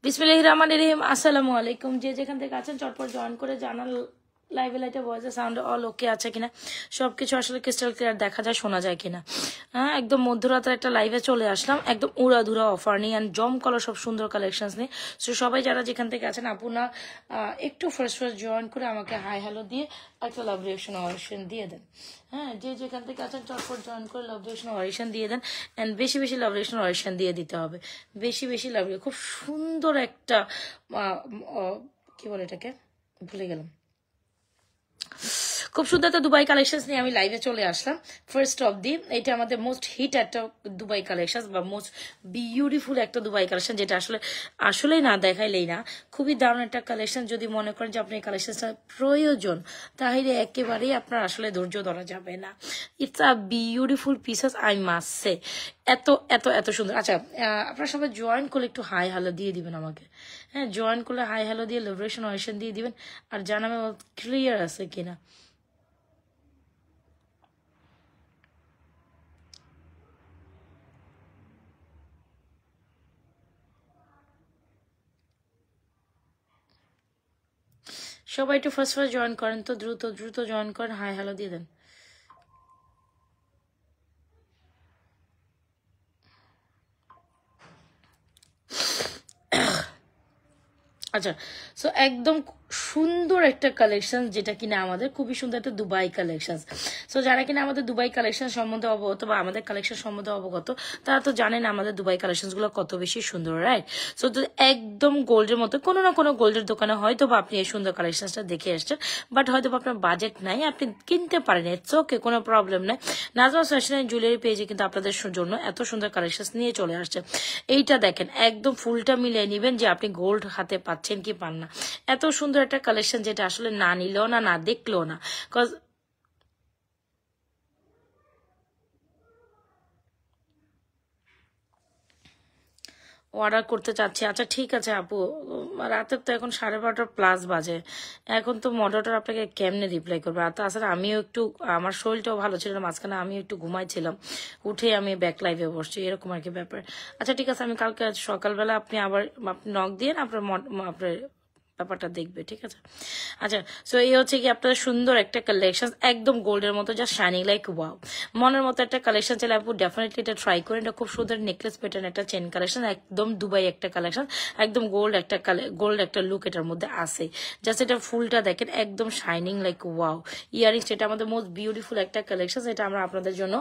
বিসমিল্লাহির রহমানির রহিম। আসসালামু আলাইকুম। যে যেখান থেকে আছেন চটপট জয়েন করে জানাল লাইভে লাইটে ভয়েসে সাউন্ড অল ওকে আছে কিনা, সবকিছু আসলে ক্রিস্টাল ক্লিয়ার দেখা যায়, শোনা যায় কিনা। হ্যাঁ, একদম মধ্যরাতের একটা লাইভে চলে আসলাম, একদম উড়াধুরা অফার নিয়ে অ্যান্ড জম কলার সব সুন্দর কালেকশনস নিয়ে। সো সবাই যারা যেখান থেকে আছেন আপনার একটু ফার্স্ট জয়েন করে আমাকে হাই হ্যালো দিয়ে একটা লাভ রিয়েকশন অরিশন দিয়ে দেন। হ্যাঁ, যে যেখান থেকে আছেন চটপট জয়েন করে লাভ রিয়েকশন অরিশন দিয়ে দেন অ্যান্ড বেশি বেশি লাভ রিয়েকশন অরিশন দিয়ে দিতে হবে, বেশি বেশি লাভ। খুব সুন্দর একটা কি বলে এটাকে, ভুলে গেলাম, খুব সুন্দর একটা দুবাই কালেকশন নিয়ে আমি লাইভে চলে আসলাম। ফার্স্ট অফ দি এটা আমাদের মোস্ট হিট একটা দুবাই কালেকশন বা মোস্ট বিউটিফুল একটা দুবাই কালেকশন, যেটা আসলেই না দেখাইলেই না। খুবই দারুণ একটা কালেকশন। যদি মনে করেন যে আপনি এই কালেকশনটা প্রয়োজন, তাহলে একেবারেই আপনার আসলে ধৈর্য ধরা যাবে না। It's a beautiful pieces, I must say. এত এত এত সুন্দর। আচ্ছা, আপনারা সবাই জয়েন করলে একটু হাই হ্যালো দিয়ে দিবেন আমাকে। হ্যাঁ, জয়েন করলে হাই হ্যালো দিয়ে লিবারেশন অরিশন দিয়ে দিবেন আর জানাবেন ক্লিয়ার আছে কিনা। সবাই একটু ফার্স্ট জয়েন করেন তো, দ্রুত দ্রুত জয়েন করেন, হাই হ্যালো দিয়ে দেন। আচ্ছা, সো একদম সুন্দর একটা কালেকশন, যেটা কিনা আমাদের খুবই সুন্দর একটা দুবাই কালেকশন। সো যারা কিনা আমাদের দুবাই কালেকশন সম্বন্ধে অবগত বা আমাদের কালেকশন সম্বন্ধে অবগত, তারা তো জানেন আমাদের দুবাই কালেকশন গুলো কত বেশি সুন্দর, রাইট? সো একদম গোল্ডের মতো, কোনো না কোনো গোল্ডের দোকানে হয়তো বা আপনি এই সুন্দর কালেকশনটা দেখে আসছেন, বাট হয়তো আপনার বাজেট নাই, আপনি কিনতে পারেন, ইটস ওকে, কোনো প্রবলেম নাই। নাজমা ফ্যাশন এন্ড জুয়েলারি পেজে কিন্তু আপনাদের জন্য এত সুন্দর কালেকশন নিয়ে চলে আসছে। এইটা দেখেন, একদম ফুলটা মিলিয়ে নিবেন যে আপনি গোল্ড হাতে পাচ্ছেন কি পান না। এত সুন্দর একটা কালেকশন, যেটা আসলে না নিলেও না, না দেখলেও না। কজ অর্ডার করতে চাচ্ছি। আচ্ছা ঠিক আছে আপু, রাতের তো এখন 12:30+ বাজে, এখন তো মডারেটর আপনাকে কেমনে রিপ্লাই করবে? আর তাছাড়া আমিও একটু, আমার শরীরটাও ভালো ছিল না, মাঝখানে আমিও একটু ঘুমাইছিলাম, উঠে আমি ব্যাক লাইভে বসছি, এরকম আর কি ব্যাপার। আচ্ছা ঠিক আছে, আমি কালকে সকালবেলা আপনি আবার আপনি নক দিয়ে আপনার ব্যাপারটা দেখবে, ঠিক আছে? আচ্ছা, সো এই হচ্ছে কি আপনাদের সুন্দর একটা কালেকশন, একদম গোল্ডের মতো, যা শাইনিং লাইক ওয়াও, মনের মতো একটা কালেকশন চাইলে আপু ডেফিনেটলি এটা ট্রাই করেন। এটা খুব সুন্দর নেকলেস প্যাটার্ন একটা চেন কালেকশন, একদম দুবাই একটা কালেকশন, একদম গোল্ড একটা লুক এটার মধ্যে আছে। জাস্ট এটা ফুলটা দেখেন, একদম শাইনিং লাইক ওয়াও। ইয়ারিংস, এটা আমাদের মোস্ট বিউটিফুল একটা কালেকশন, এটা আমরা আপনাদের জন্য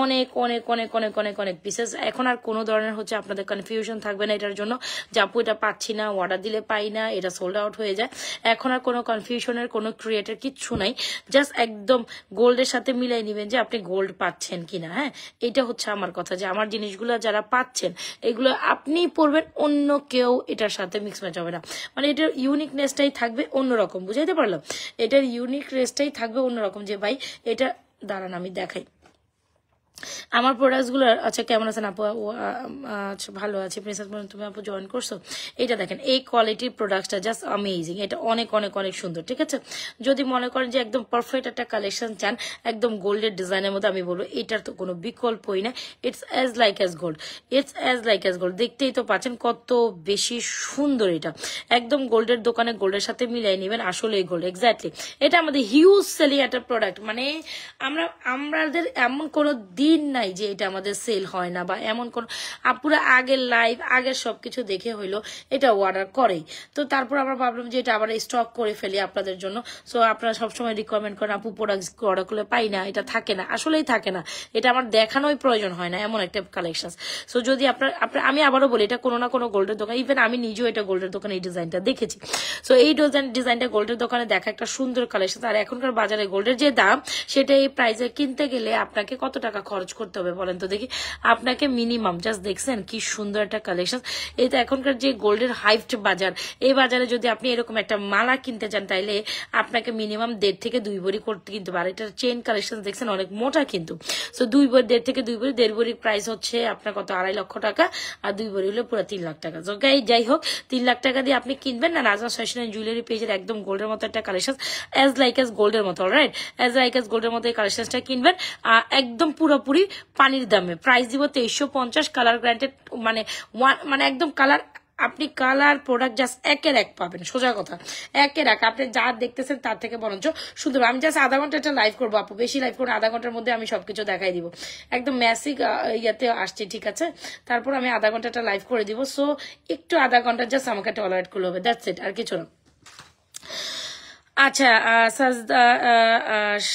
অনেক অনেক অনেক অনেক অনেক অনেক পিসেস। এখন আর কোনো ধরনের হচ্ছে আপনাদের কনফিউশন থাকবে না এটার জন্য, যে আপু এটা পাচ্ছি না, অর্ডার দিলে পাই না, এটা সোল্ড আউট হয়ে যায়। এখন আর কোনো কনফিউশনের কোনো ক্রিয়েটার কিচ্ছু নাই, জাস্ট একদম গোল্ডের সাথে মিলাই নিবেন যে আপনি গোল্ড পাচ্ছেন কিনা। হ্যাঁ, এটা হচ্ছে আমার কথা, যে আমার জিনিসগুলো যারা পাচ্ছেন এগুলো আপনি পরবেন, অন্য কেউ এটার সাথে মিক্স ম্যাচ হবে না। মানে এটার ইউনিকনেসটাই থাকবে অন্যরকম, বুঝাইতে পারলাম? এটার ইউনিকনেসটাই থাকবে অন্যরকম, যে ভাই এটা, দাঁড়ান আমি দেখাই আমার প্রোডাক্টস গুলো। আচ্ছা কেমন আছেন আপু? আচ্ছা ভালো আছি। প্রিন্সেস তুমি আপু জয়েন করছো? এটা দেখেন, এই কোয়ালিটির প্রোডাক্টটা জাস্ট অ্যামেজিং, এটা অনেক অনেক অনেক সুন্দর, ঠিক আছে? যদি মনে করেন যে একদম পারফেক্ট একটা কালেকশন চান, একদম গোল্ডের ডিজাইনের মধ্যে, আমি বলবো এটার তো কোনো বিকল্পই না। It's as like as gold, it's as like as gold. দেখতেই তো পাচ্ছেন কত বেশি সুন্দর এটা, একদম গোল্ডের দোকানে গোল্ডের সাথে মিলাই নেবেন, আসলেই গোল্ড এক্স্যাক্টলি। এটা আমাদের হিউজ সেলিং একটা প্রোডাক্ট, মানে আমাদের এমন কোনো দিন নাই যে এটা আমাদের সেল হয় না, বা এমন কোন আপুরা আগের লাইভ আগের সবকিছু দেখে হইলো এটা অর্ডার করে। তো তারপর আমরা ভাবলাম যে এটা আবার স্টক করে ফেলি আপনাদের জন্য। সো আপনারা সবসময় রিকমেন্ড করেন আপু প্রোডাক্ট অর্ডার করলে পাই না, এটা থাকে না, আসলেই থাকে না, এটা আমার দেখানোই প্রয়োজন হয় না, এমন একটা কালেকশন। সো যদি আপনার আমি আবারও বলি, এটা কোনো না কোনো গোল্ডের দোকান, ইভেন আমি নিজেও এটা গোল্ডের দোকানে এই ডিজাইনটা দেখেছি। সো এই ডিজাইনটা গোল্ডের দোকানে দেখা একটা সুন্দর কালেকশন। আর এখনকার বাজারে গোল্ডের যে দাম, সেটা এই প্রাইসে কিনতে গেলে আপনাকে কত টাকা খরচ করতে হবে বলেন তো দেখি? আপনাকে মিনিমাম, জাস্ট দেখছেন কি সুন্দর একটা কালেকশন। এই তো এখনকার যে গোল্ডের হাইফড বাজার, এই বাজারে যদি আপনি এরকম একটা মালা কিনতে চান, তাইলে আপনাকে মিনিমাম 1.5 থেকে 2 ভরি করতে কিনতে পারে। এটার চেন কালেকশন দেখছেন অনেক মোটা কিন্তু। সো 1.5 থেকে 2 ভরি, 1.5 ভরির প্রাইস হচ্ছে আপনার কত, 2.5 লক্ষ টাকা, আর 2 ভরি হলে পুরো 3 লাখ টাকা। যাই হোক, 3 লাখ টাকা দিয়ে আপনি কিনবেন না নাজমা ফ্যাশন এন্ড জুয়েলারি পেজের একদম গোল্ডের মতো একটা কালেকশন, অ্যাজ লাইক অ্যাজ গোল্ডের মতো, রাইট? অ্যাজ লাইক অ্যাজ গোল্ডের মতো এই কালেকশনটা কিনবেন একদম পুরোপুরি পানির দামে। প্রাইস দিব 2350, কালার গ্রান্টেড, মানে একদম কালার আপনি কালার প্রোডাক্ট জাস্ট একের এক পাবেন, সোজা কথা একের এক। আপনি যা দেখতেছেন তার থেকে বরঞ্চ সুন্দর। আমি জাস্ট আধা ঘন্টা একটা লাইভ করবো আপু, বেশি লাইভ করবো, আধা ঘন্টার মধ্যে আমি সবকিছু দেখাই দিব, একদম ম্যাসিক ইয়াতে আসছি, ঠিক আছে? তারপর আমি আধা ঘন্টা একটা লাইভ করে দিব। সো একটু আধা ঘন্টা জাস্ট আমাকে টলারেট করলে হবে, দ্যাটস ইট, আর কিছু না। আচ্ছা, সাজদা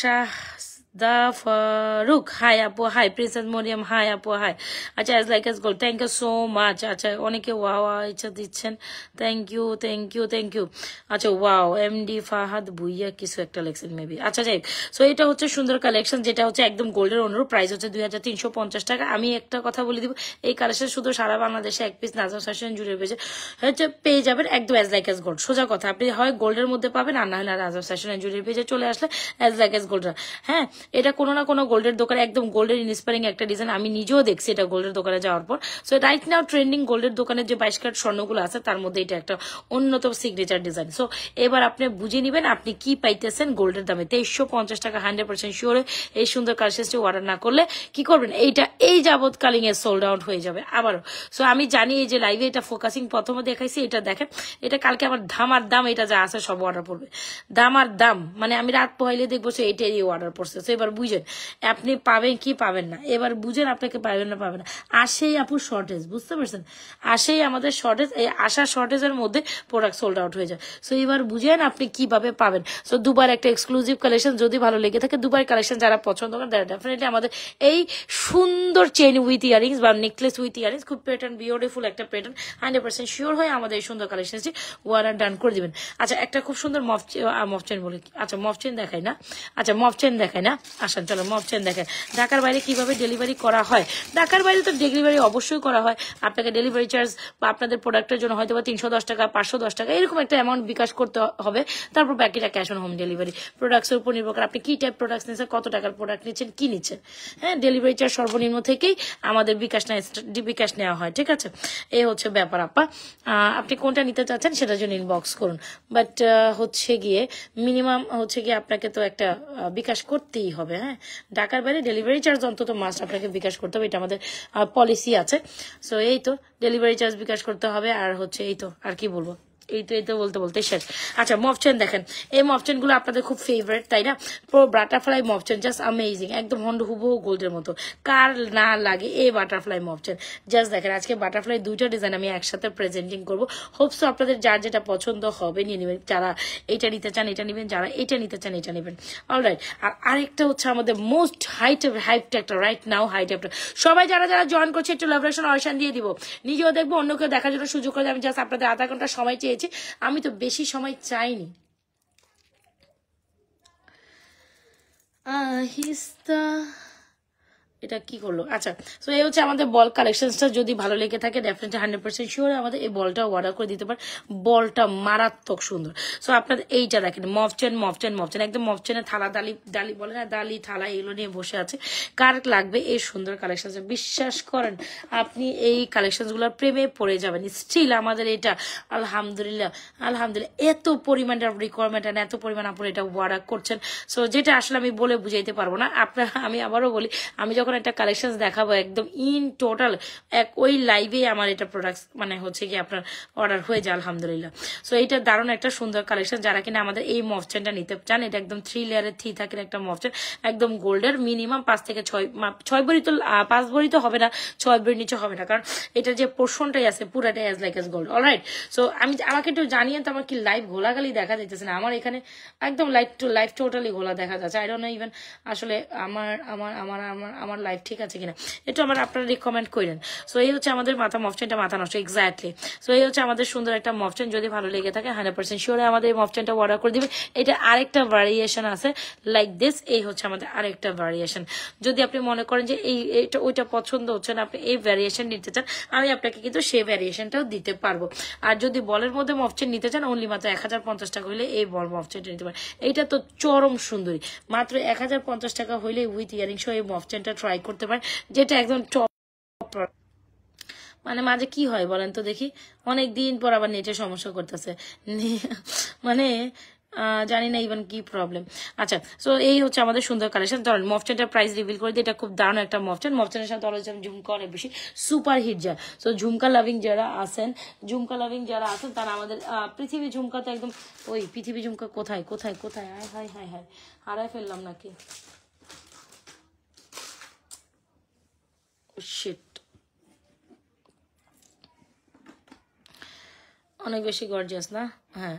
শাহদা ফারুক, হাই আপু, হাই প্রিন্সেস মরিয়াম, হাই আপু, হাই। আচ্ছা, as like as gold, thank you so much. আচ্ছা, অনেকে ওয়াও ইচ্ছা দিচ্ছেন, thank you thank you thank you. আচ্ছা, ওয়াও এমডি ফাহাদ ভুইয়া কিছু একটা লেখছেন মেবি। আচ্ছা, যাই। সো এটা হচ্ছে সুন্দর কালেকশন, যেটা হচ্ছে একদম গোল্ডের অনুরূপ, প্রাইস হচ্ছে 2350 টাকা। আমি একটা কথা বলে দিব, এই কালেকশন শুধু সারা বাংলাদেশে এক পিস নাজম ফ্যাশন জুড়ে হচ্ছে পেয়ে যাবেন একদম অ্যাজ লাইক অ্যাজ গোল্ড, সোজা কথা। আপনি হয় গোল্ডের মধ্যে পাবেন, আর না হলে নাজম ফ্যাশন জুড়ে পেজে চলে আসলে অ্যাজ লাইক অ্যাজ গোল্ড। হ্যাঁ, এটা কোনো না কোনো গোল্ডের দোকানে একদম গোল্ডের ইন্সপায়ারিং একটা ডিজাইন, আমি নিজেও দেখছি এটা গোল্ডের দোকানে যাওয়ার পর। সো রাইট নাও ট্রেন্ডিং গোল্ডের দোকানের যে 22 ক্যারেট স্বর্ণগুলো আছে তার মধ্যে এটা একটা অন্যতম সিগনেচার ডিজাইন। সো এবার আপনি বুঝে নিবেন আপনি কি পাইতেছেন গোল্ডের দামে। 2350 টাকা 100% শিওরে এই সুন্দর কালেকশনটি অর্ডার না করলে কি করবেন, এইটা এই যাবৎকালীন এ সোল্ড আউট হয়ে যাবে আবারও। সো আমি জানি এই যে লাইভে এটা ফোকাসিং প্রথমে দেখাইছি, এটা দেখেন, এটা কালকে আমার ধামার দাম, এটা যা আছে সব অর্ডার পড়বে, দামার দাম, মানে আমি রাত পহাইলে দেখবো এইটাই অর্ডার পড়ছে। এবার বুঝেন আপনি পাবেন কি পাবেন না, এবার বুঝেন আপনাকে পাবেন না পাবেন না। আসেই আপু শর্টেজ, বুঝতে পারছেন, আসেই আমাদের শর্টেজ, এই আসা শর্টেজের মধ্যে প্রোডাক্ট সোল্ড আউট হয়ে যায়। সো এবার বুঝেন আপনি কিভাবে পাবেন। সো দুবার একটা এক্সক্লুসিভ কালেকশন, যদি ভালো লেগে থাকে দুবার কালেকশন যারা পছন্দ করেন তারা ডেফিনেটলি আমাদের এই সুন্দর চেইন উইথ ইয়ারিংস বা নেকলেস উইথ ইয়ারিংস, খুব প্যাটার্ন বিউটিফুল একটা প্যাটার্ন, 100% শিওর হয়ে আমাদের এই সুন্দর কালেকশনটি ওয়ার আর ডান করে দিবেন। আচ্ছা, একটা খুব সুন্দর মফ চেন বলে, আচ্ছা মফ চেন দেখাই না, আচ্ছা মফ চেন দেখাই না, আসেন চলো মফ চেন দেখেন। ঢাকার বাইরে কিভাবে ডেলিভারি করা হয়? ঢাকার বাইরে তো ডেলিভারি অবশ্যই করা হয়। আপনাকে ডেলিভারি চার্জ বা আপনাদের প্রোডাক্টের জন্য হয়তো বা 310 টাকা 510 টাকা এরকম একটা অ্যামাউন্ট বিকাশ করতে হবে, তারপর বাকিটা ক্যাশ অন হোম ডেলিভারি। প্রোডাক্টের উপর নির্ভর করে আপনি কি টাইপ প্রোডাক্ট নিচ্ছেন, কত টাকার প্রোডাক্ট নিচ্ছেন, কি নিচ্ছেন। হ্যাঁ, ডেলিভারি চার্জ সর্বনিম্ন থেকেই আমাদের বিকাশ নেওয়া হয়, ঠিক আছে? এই হচ্ছে ব্যাপার আপা। আপনি কোনটা নিতে চাচ্ছেন সেটার জন্য ইনবক্স করুন, বাট হচ্ছে গিয়ে মিনিমাম হচ্ছে গিয়ে আপনাকে তো একটা বিকাশ করতেই হবে। হ্যাঁ, ঢাকার বাইরে ডেলিভারি চার্জ অন্তত মাস্ট আপনাকে বিকাশ করতে হবে, এটা আমাদের পলিসি আছে। সো এই তো ডেলিভারি চার্জ বিকাশ করতে হবে, আর হচ্ছে এই তো, আর কি বলবো, এই তো বলতে বলতে শেষ। আচ্ছা, মফচেন দেখেন, এই মফচেন গুলো আপনাদের খুব ফেভারিট তাই না? বাটারফ্লাই মফচেন জাস্ট অ্যামেজিং, একদম হুবহু গোল্ডের মতো, কার না লাগে এই বাটারফ্লাই মফচেন। জাস্ট দেখেন, আজকে বাটারফ্লাই দুইটা ডিজাইন আমি একসাথে প্রেজেন্টিং করবো, হোপসো আপনাদের যার যেটা পছন্দ হবে নিয়ে নেবেন। যারা এটা নিতে চান এটা নেবেন, যারা এটা নিতে চান এটা নেবেন। অলরাইট, আর আরেকটা হচ্ছে আমাদের মোস্ট হাইট একটা রাইট নাও হাইট একটা, সবাই যারা যারা জয়েন করছে একটু লাভ রেশন অপশন দিয়ে দিব, নিজেও দেখবো অন্যকেও দেখার জন্য সুযোগ করে। আমি জাস্ট আপনাদের আধা ঘন্টা সময় চেয়েছি, আমি তো বেশি সময় চাইনি। আহিস্তা এটা কি করলো? আচ্ছা, সো এই হচ্ছে আমাদের বল কালেকশনটা, যদি ভালো লেগে থাকে ডেফিনেটলি 100% শিওর আমাদের এই বলটা অর্ডার করে দিতে পারে। বলটা মারাত্মক সুন্দর। সো আপনাদের এইটা দেখেন, মফচেন একদম মফচেনের থালা, ডালি বলে না, ডালি থালা এগুলো নিয়ে বসে আছে। কার লাগবে এই সুন্দর কালেকশন, বিশ্বাস করেন আপনি এই কালেকশনগুলোর প্রেমে পড়ে যাবেন। স্টিল আমাদের এটা আলহামদুলিল্লাহ এত পরিমাণ রিকোয়ারমেন্ট আর এত পরিমাণ আপনারা এটা অর্ডার করছেন। সো যেটা আসলে আমি বলে বুঝাইতে পারবো না আপনারা। আমি আবারও বলি, আমি যখন একটা কালেকশন দেখাবো একদম ইন টোটাল ওই লাইভে আমার এটা প্রোডাক্ট মানে হচ্ছে কি আপনার অর্ডার হয়ে যায় আলহামদুলিল্লাহ। সো এইটা দারুণ একটা সুন্দর কালেকশন, যারা কিনা আমাদের এই মফচেনটা নিতে চান, এটা একদম 3 লেয়ারের 3 থাকেন একটা মফচেন, একদম গোল্ডের, মিনিমাম 5 থেকে 6 ভরি, তো 5 ভরি তো হবে না, 6 ভরির নিচে হবে না, কারণ এটা যে পোর্শনটাই আছে পুরাটাই as like as gold. Alright, so আমাকে একটু জানিয়ে তো আমার কি লাইভ ঘোলাগালি দেখা যাইতেছে না, আমার এখানে একদম লাইভ টোটালি ঘোলা দেখা যাচ্ছে। আই ডোন্ট নো ইভেন আসলে আমার লাইফ ঠিক আছে কিনা, একটু আপনারা রিকমেন্ড করেন। সো এই হচ্ছে আমাদের মফচেনটা মাথা নষ্ট এক্স্যাক্টলি। সো এই হচ্ছে আমাদের সুন্দর একটা মফচেন, যদি ভালো লেগে থাকে 100% শিওরে আমাদের এই মফচেনটা অর্ডার করে দিবে। এটা আরেকটা ভ্যারিয়েশন আছে লাইক দিস, এই হচ্ছে আমাদের আরেকটা ভ্যারিয়েশন। যদি আপনি মনে করেন যে এইটা ওইটা পছন্দ হচ্ছে না, আপনি এই ভ্যারিয়েশন নিতে চান, আমি আপনাকে কিন্তু সেই ভ্যারিয়েশনটাও দিতে পারবো। আর যদি বলের মধ্যে মফচেন নিতে চান, অনলি মাত্র 1050 টাকা হইলে এই বল মফচেনটা নিতে পারেন। এইটা তো চরম সুন্দরী, মাত্র 1050 টাকা হইলে উইথ ইয়ারিং সহ এই মফচেনটা ট্রাই করতে পারেন, যেটা একদম টপ। মানে মাঝে কি হয় বলেন তো দেখি, অনেক দিন পর আবার নেটের সমস্যা করতেছে, মানে জানি না ইভেন কি প্রবলেম। আচ্ছা, সো এই হচ্ছে আমাদের সুন্দর কালেকশন। ধরেন মফটেনটার প্রাইস রিভিল করে দিই, এটা খুব দারুণ একটা মফটেন। মফটেনের সাথে অলওয়েজ আমি ঝুমকা অনেক বেশি সুপার হিট যায়। সো ঝুমকা লাভিং যারা আছেন, তারা আমাদের পৃথিবী ঝুমকা তো একদম, ওই পৃথিবী ঝুমকা কোথায় কোথায় কোথায়, হায় হায় হায় হায়, হারাই ফেললাম নাকি, শিট, অনেক বেশি গর্জিয়াস না? হ্যাঁ,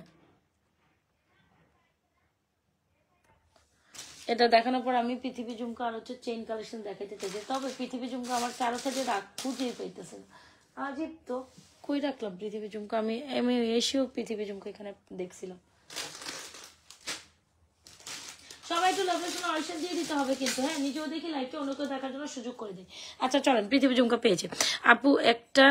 এটা দেখানোর পর আমি পৃথিবী ঝুমকা আর হচ্ছে চেইন কালেকশন দেখাইতে চাইছি, তবে পৃথিবী ঝুমকা আমার চারো সাইডে খুঁজেই পাইতেছে না। আজিব তো, কই রাখলাম পৃথিবী ঝুমকা? আমি আমি এসেও পৃথিবী ঝুমকা এখানে দেখছিলাম। সবাই একটু লোকেশন অপশন দিয়ে দিতে হবে কিন্তু, হ্যাঁ, নিজেও দেখি লাইভটা অন্য কেউ দেখার জন্য সুযোগ করে দিই। আচ্ছা চলেন, পৃথিবী ঝুমকা পেয়েছে আপু, একটা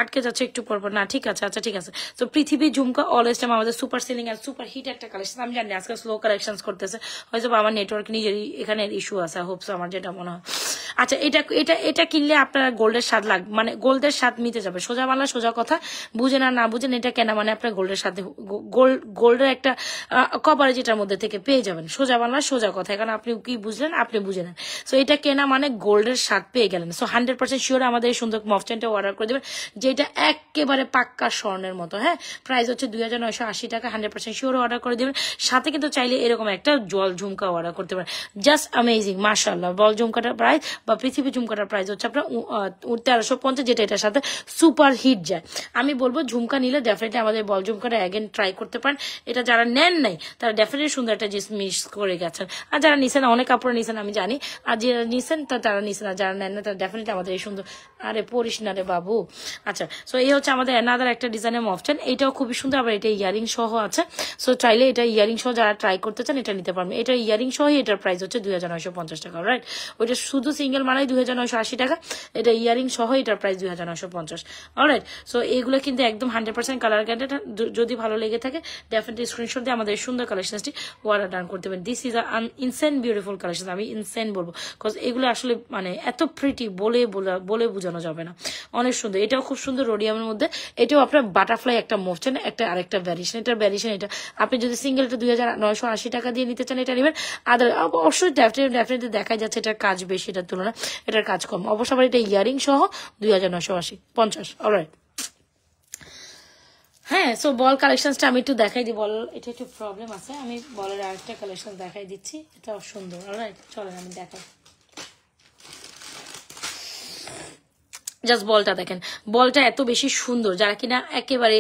আটকে যাচ্ছে একটু পরপর, না ঠিক আছে, আচ্ছা ঠিক আছে। তো পৃথিবী ঝুমকা অলওয়েজ টাইম আমাদের সুপার সেলিং আর সুপার হিট একটা কালেকশন। আমি জানি আজকে স্লো কালেকশন করতেছে, হয়তো আমার নেটওয়ার্ক নিজেরই এখানে ইস্যু আছে, হোপস আমার যেটা মনে হয়। আচ্ছা, এটা এটা এটা কিনলে আপনার গোল্ডের স্বাদ লাগবে, মানে গোল্ডের স্বাদ মিটে যাবে। সোজা বাংলা সোজা কথা, বুঝেন আর না বুঝেন, এটা কেনা মানে আপনার গোল্ডের সাথে গোল্ডের একটা কভারেজ এটার মধ্যে থেকে পেয়ে যাবেন। সোজা বাংলা সোজা কথা, কারণ আপনি কি বুঝলেন, আপনি বুঝে নেন। সো এটা কেনা মানে গোল্ডের স্বাদ পেয়ে গেলেন। সো 100% শিওর আমাদের এই সুন্দর মফটেনটা অর্ডার করে দেবেন, যেটা একেবারে পাক্কা স্বর্ণের মতো। হ্যাঁ, প্রাইস হচ্ছে 2980 টাকা, 100% শিওর অর্ডার করে দেবেন। সাথে কিন্তু চাইলে এরকম একটা জল ঝুমকা অর্ডার করতে পারেন, জাস্ট অ্যামেজিং, মাশাআল্লাহ। বল ঝুমকাটার প্রাইস বা পৃথিবী ঝুমকাটার প্রাইস হচ্ছে আপনার 1350, যেটা এটার সাথে সুপার হিট যায়। আমি বলবো ঝুমকা নিলে ডেফিনেটলি আমাদের বল ঝুমকাটা অ্যাগেন ট্রাই করতে পারেন। এটা যারা নেন নাই তারা ডেফিনেটলি সুন্দর একটা জিনিস মিস করে গেছেন, আর যারা নিছেন, অনেক কাপড় নিছেন আমি জানি, আর যারা নিছেন তারা নিছেন, আর যারা নেন না তারা ডেফিনেটলি আমাদের এই সুন্দর, আরে পড়িস না রে বাবু। আচ্ছা, সো এই হচ্ছে আমাদের অ্যানাদার একটা ডিজাইনের মফটেন, এটাও খুবই সুন্দর, আবার এটা ইয়ারিং সহ আছে। সো চাইলে এটা ইয়ারিং সহ যারা ট্রাই করতে চান এটা নিতে পারবেন। এটা ইয়ারিং সহ, এটার প্রাইস হচ্ছে 2950 টাকা, রাইট? ওইটা শুধু সিঙ্গেল মানাই 2980 টাকা, এটা ইয়ারিং সহ এটার প্রাইস 2950, অলরাইট? সো এইগুলো কিন্তু একদম 100% কালার গ্যারান্টেড। যদি ভালো লেগে থাকে ডেফিনেটলি স্ক্রিনশট দিয়ে আমাদের সুন্দর কালেকশনটি অর্ডার ডান করতে পারেন। This is an insane beautiful collection, আমি ইনসেন বলবো, বিকজ এগুলো আসলে মানে এত প্রিটি বলে বোঝানো যাবে না, অনেক সুন্দর। এটাও খুব সুন্দর রোডিয়ামের মধ্যে, এটাও আপনার বাটারফ্লাই একটা মোশন, একটা আরেকটা ভ্যারিয়েশন। এটার ভ্যারিয়েশন এটা আপনি যদি সিঙ্গেল এটা 2980 টাকা দিয়ে নিতে চান এটা নেবেন, আদার অবশ্যই ডেফিনেটলি দেখা যাচ্ছে এটার কাজ বেশি, এটার তুলনায় এটার কাজ কম। অবশ্য আবার এটা ইয়ারিং সহ 2950, অলরাইট? হ্যাঁ, সো বল কালেকশনটা আমি একটু দেখাই দিই। বল এটা একটু প্রবলেম আছে, আমি বলের আরেকটা কালেকশন দেখাই দিচ্ছি, এটাও সুন্দর, অলরাইট? চলেন আমি দেখাই। জাস্ট বলটা দেখেন, বলটা এত বেশি সুন্দর, যারা কিনা একেবারে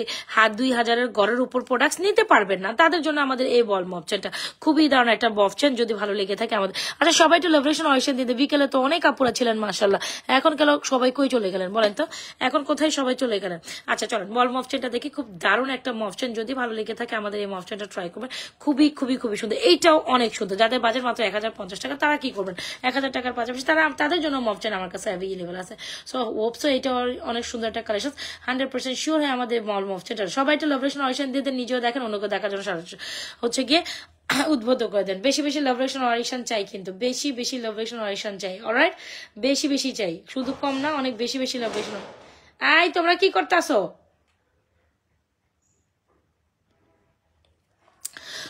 2000-এর গড়ের উপর প্রোডাক্টস নিতে পারবেন না তাদের জন্য আমাদের এই বল মফচেনটা খুবই দারুণ একটা মফচেন, যদি ভালো লেগে থাকে আমাদের। আচ্ছা, সবাই একটু লেভরেশন অয়েশন দিতে, বিকেলে তো অনেক আপুরা ছিলেন মাশাআল্লাহ, এখন কেন সবাই কই চলে গেলেন বলেন তো, এখন কোথায় সবাই চলে গেলেন? আচ্ছা চলেন, বল মফচেনটা দেখি, খুব দারুণ একটা মফচেন, যদি ভালো লেগে থাকে আমাদের এই মফচেনটা ট্রাই করবেন, খুবই খুবই খুবই সুন্দর। এইটাও অনেক সুন্দর, যাদের বাজেট মাত্র 1050 টাকা তারা কি করবেন, 1000 টাকার পাশাপাশি তাদের জন্য মফচেন আমার কাছে অ্যাভেলেবল আছে। সো হোপসো এটা অনেক সুন্দর একটা কালেকশন, 100% শিওর হয় আমাদের মল মফচেনটা। সবাই একটা লাভরেশন অয়েশন দিয়ে নিজেও দেখেন, অন্যকে দেখার জন্য হচ্ছে গিয়ে উদ্বুদ্ধ করে দেন। বেশি বেশি লাভরেশন অয়েশন চাই, কিন্তু বেশি বেশি লাভরেশন অয়েশন চাই, অলরাইট? বেশি বেশি চাই, শুধু কম না, অনেক বেশি বেশি লাভরেশন। আই তোমরা কি করতেছো?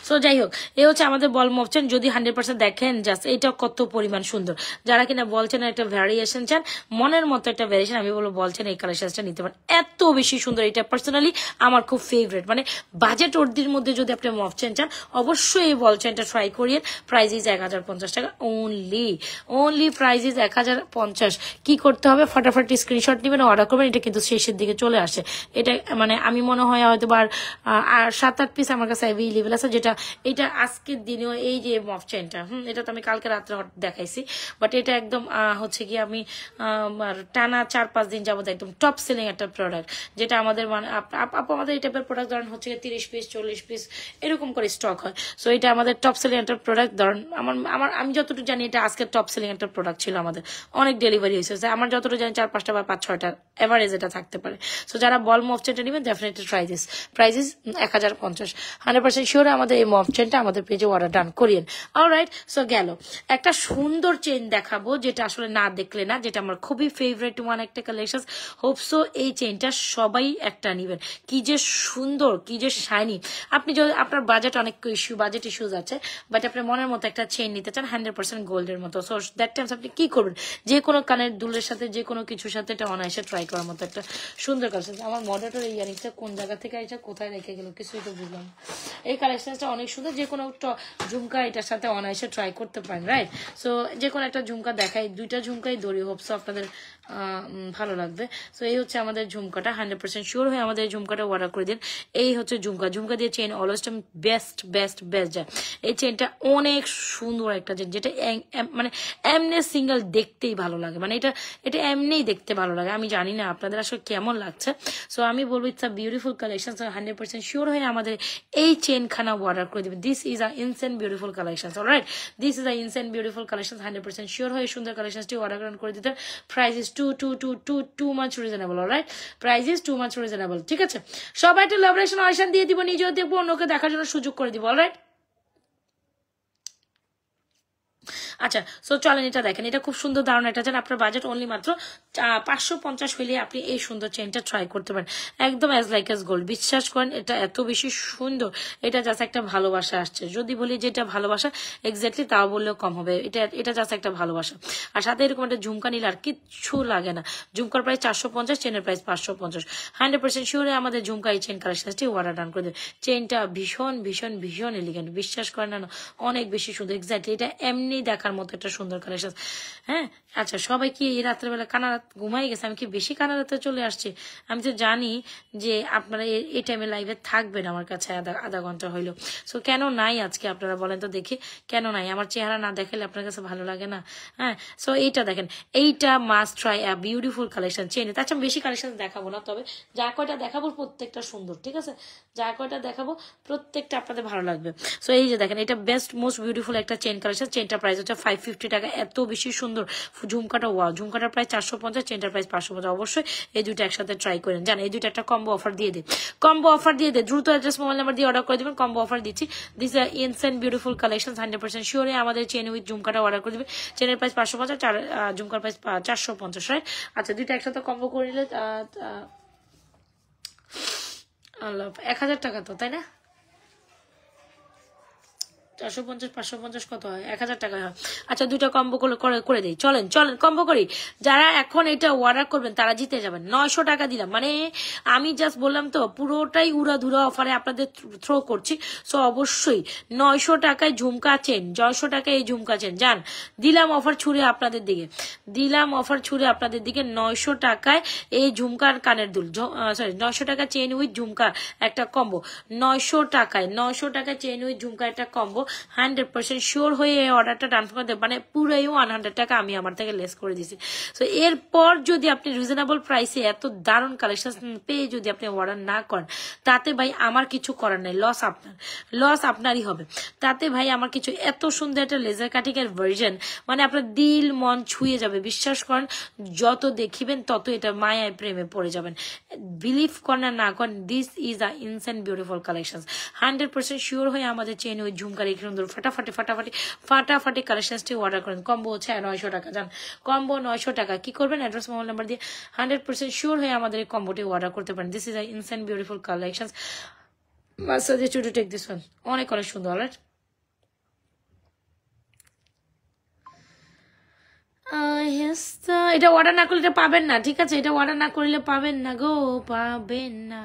সো যাই হোক, এই হচ্ছে আমাদের বল মফচেন, যদি 100% দেখেন জাস্ট এটা কত পরিমাণ সুন্দর। যারা কিনা বলছেন একটা ভ্যারিয়েশন চান, মনের মতো একটা ভ্যারিয়েশন, আমি বলবো বলছেন এই কালেকশনটা নিতে পারেন, এত বেশি সুন্দর। এটা পার্সোনালি আমার খুব ফেভারিট, মানে বাজেট অর্ধির মধ্যে যদি আপনি মফচেন চান অবশ্যই এই বলচেনটা ট্রাই করিয়ে। প্রাইস ইজ 1050 টাকা অনলি প্রাইস ইজ 1050। কি করতে হবে, ফটাফট স্ক্রিনশট নেবেন, অর্ডার করবেন। এটা কিন্তু শেষের দিকে চলে আসে, এটা মানে আমি মনে হয় হয়তো আর 7-8 পিস আমার কাছে অ্যাভেলেবল আছে, যেটা এটা আজকের দিনেও এই যে মফচেনটা, এটা তো আমি কালকে রাত্রে দেখাইছি, বাট এটা একদম হচ্ছে কি আমি টানা 4-5 দিন যাবত একদম টপ সেলিং একটা প্রোডাক্ট, যেটা আমাদের মানে আমাদের এই টাইপের প্রোডাক্ট ধরেন হচ্ছে 30 পিস 40 পিস এরকম করে স্টক হয়। সো এটা আমাদের টপ সেলিং একটা প্রোডাক্ট, ধরেন আমি যতটুকু জানি এটা আজকে টপ সেলিং একটা প্রোডাক্ট ছিল, আমাদের অনেক ডেলিভারি হয়েছে, আমার যতটুকু জানি 4-5টা বা 5-6টা এভারেজ এটা থাকতে পারে। সো যারা বল মফচেনটা নেবেন definitely try this, price is 1050, 100% sure আমাদের এই মফ চেনটা আমাদের পেজে অর্ডার ডান করিয়েন। অলরাইট, সো গেল একটা সুন্দর চেন দেখাবো যেটা আসলে না দেখলে না, যেটা আমার খুবই ফেভারিট ওয়ান একটা কালেকশন। হোপসো এই চেনটা সবাই একটা নিবেন, কি যে সুন্দর, কি যে শাইনি। আপনি যদি আপনার বাজেট অনেক বাজেট ইস্যুজ আছে, বাট আপনি মনের মতো একটা চেন নিতে চান 100% গোল্ডের মতো, সো দ্যাট টাইমস আপনি কি করবেন, যে কোনো কানের দুলের সাথে যে কোনো কিছুর সাথে এটা অনায়াসে ট্রাই করার মতো একটা সুন্দর কালেকশন। আমার মডেলটার এই ইয়ারিংসটা কোন জায়গা থেকে এটা কোথায় রেখে গেল কিছুই তো বুঝলাম। এই কালেকশনটা অনেক সুন্দর, যে কোনো ঝুমকা এটার সাথে অনায়াসে ট্রাই করতে পারেন, রাইট? সো যে কোনো একটা ঝুমকা দেখাই, দুইটা ঝুমকাই দড়ি, হোপসো আপনাদের ভালো লাগবে। সো এই হচ্ছে আমাদের ঝুমকাটা, 100% শিওর হয়ে আমাদের এই ঝুমকাটা অর্ডার করে দিন। এই হচ্ছে ঝুমকা দিয়ে chain always best best best যায়। এই চেনটা অনেক সুন্দর একটা চেন, যেটা মানে এমনি সিঙ্গেল দেখতেই ভালো লাগে, মানে এটা এমনিই দেখতে ভালো লাগে। আমি জানি না আপনাদের আসলে কেমন লাগছে, সো আমি বলবো it's a beautiful collection. 100% sure হয়ে আমাদের এই চেনখানা অর্ডার করে দিবেন। This is a innocent beautiful collection, alright? This is a innocent beautiful collection. 100% sure হয়ে সুন্দর কালেকশনটি অর্ডার করে দিতে। Price is too much reasonable, alright? Price is too much reasonable, ঠিক আছে? সবাই একটু লাভরেশন অডিশন দিয়ে দিব, নিজেও দেখবো, অন্যকে দেখার জন্য সুযোগ করে দিব, অলরাইট? আচ্ছা, সো চলেন এটা দেখেন, এটা খুব সুন্দর দারুণ একটা চেন। আপনার বাজেট অনলি মাত্র 550 হইলে আপনি এই সুন্দর চেনটা ট্রাই করতে পারেন, একদম অ্যাজ লাইক অ্যাজ গোল্ড। বিশ্বাস করেন এটা এত বেশি সুন্দর, এটা জাস্ট একটা ভালোবাসা আসছে। যদি বলি যে এটা ভালোবাসা, এক্স্যাক্টলি তাও বললেও কম হবে। এটা জাস্ট একটা ভালোবাসা। আর সাথে এরকম একটা ঝুমকা নিলে আর কিচ্ছু লাগে না। ঝুমকার প্রাইস 450, চেনের প্রাইস 550। 100% শিওরে আমাদের ঝুমকা এই চেন কালেকশনটি অর্ডার ডান করে দেবে। চেনটা ভীষণ ভীষণ ভীষণ এলিগেন্ট, বিশ্বাস করেন না, অনেক বেশি সুন্দর। এক্স্যাক্টলি এটা এমনি দেখার মতো একটা সুন্দর কালেকশন। হ্যাঁ, আচ্ছা, সবাই কি এই রাত্রেবেলা কানারাত ঘুমাই গেছে? আমি কি বেশি কানারাতে চলে আসছি? আমি তো জানি যে আপনারা এই টাইমে লাইভে থাকবেন আমার কাছে আধা ঘন্টা হইলো। সো কেন নাই আজকে আপনারা বলেন তো দেখি, কেন নাই? আমার চেহারা না দেখালে আপনার কাছে ভালো লাগে না? হ্যাঁ, সো এইটা দেখেন, এইটা must try, beautiful collection chain. তাছাড়া আমি বেশি কালেকশন দেখাবো না, তবে যা কয়টা দেখাবো প্রত্যেকটা সুন্দর, ঠিক আছে? যা কয়টা দেখাবো প্রত্যেকটা আপনাদের ভালো লাগবে। সো এই যে দেখেন, এটা বেস্ট মোস্ট বিউটিফুল একটা চেন কালেকশন। চেনটা প্রাইস হচ্ছে 550 টাকা, এত বেশি সুন্দর। ঝুমকাটা ওয়াও, ঝুমকাটার প্রাইস 450, চেনটার প্রাইস 550। অবশ্যই এই দুইটা একসাথে ট্রাই করেন, জান এই দুইটা একটা কম্বো অফার দিয়ে দে, কম্বো অফার দিয়ে দে। দ্রুত অ্যাড্রেস মোবাইল নাম্বার দিয়ে অর্ডার করে দেবেন, কম্বো অফার দিচ্ছি। This are innocent beautiful collection. 100% শিওরে আমাদের চেন উইথ ঝুমকাটা অর্ডার করে দেবে। চেনের প্রাইস 550, ঝুমকার প্রাইস 450, রাইট? আচ্ছা, দুইটা একসাথে কম্বো করে নিলে 1000 টাকা তো, তাই না? 450 550 কত হয়? 1000 টাকা হয়। আচ্ছা, দুইটা কম্বো করে দিই, চলেন কম্বো করি। যারা এখন এটা অর্ডার করবেন তারা জিতে যাবেন। 900 টাকা দিলাম, মানে আমি জাস্ট বললাম তো পুরোটাই উড়াধুরা অফারে আপনাদের থ্রো করছি। সো অবশ্যই 900 টাকায় ঝুমকা চেন, 900 টাকায় এই ঝুমকা চেন, যান দিলাম অফার ছুড়ে আপনাদের দিকে, 900 টাকায় এই ঝুমকার কানের দুল, সরি 900 টাকা চেন উইথ ঝুমকা একটা কম্বো। 900 টাকায় চেন উইথ ঝুমকা একটা কম্বো। 100% শিওর হয়ে এই অর্ডারটা ডান করে দেব, মানে পুরোই 100 টাকা আমি আমার থেকে লেস করে দিছি। তো এরপর যদি আপনি রিজনেবল প্রাইসে এত দারুণ কালেকশন পেয়ে যদি আপনি অর্ডার না করেন, তাতে ভাই আমার কিছু করার নেই, লস আপনারই হবে। তাতে ভাই আমার কিছু, এত সুন্দর একটা লেজার কাটিং এর ভার্জন, মানে আপনার দিল মন ছুঁয়ে যাবে। বিশ্বাস করেন, যত দেখিবেন তত এটা মায়ায় প্রেমে পড়ে যাবেন। বিলিভ করেন না করেন, this is a innocent beautiful collection. 100% sure হয়ে আমাদের চেন ওই ঝুমকার এই সুন্দর ফাটাফাটি কালেকশনটি অর্ডার করেন। কম্বো হচ্ছে 900 টাকা, জান কম্বো 900 টাকা। কি করবেন? অ্যাড্রেস মোবাইল নাম্বার দিয়ে 100% শিওর হয়ে আমাদের এই কম্বোটি অর্ডার করতে পারেন। This is a innocent beautiful collection. Must suggest to take this one, অনেক সুন্দর, অলরাইট? এটা অর্ডার না করলে পাবেন না, ঠিক আছে? এটা অর্ডার না করলে পাবেন না গো, পাবেন না।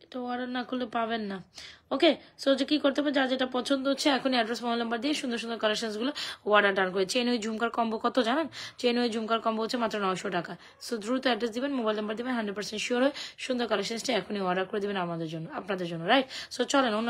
এটা অর্ডার না করলে পাবেন না। ওকে, সো যে কি করতে হবে, যা যেটা পছন্দ হচ্ছে এখন অ্যাড্রেস মোবাইল নাম্বার দিয়ে সুন্দর সুন্দর কালেকশন গুলো অর্ডার ডান করে। চেন ওই ঝুমকার কম্বো কত জানেন? চেন ওই ঝুমকার কম্বো হচ্ছে মাত্র 900 টাকা। সো দ্রুত অ্যাড্রেস দিবেন, মোবাইল নাম্বার দিবেন, 100% শিওর হয়ে সুন্দর কালেকশনটা এখনই অর্ডার করে দিবেন আপনাদের জন্য, রাইট? সো চলেন অন্য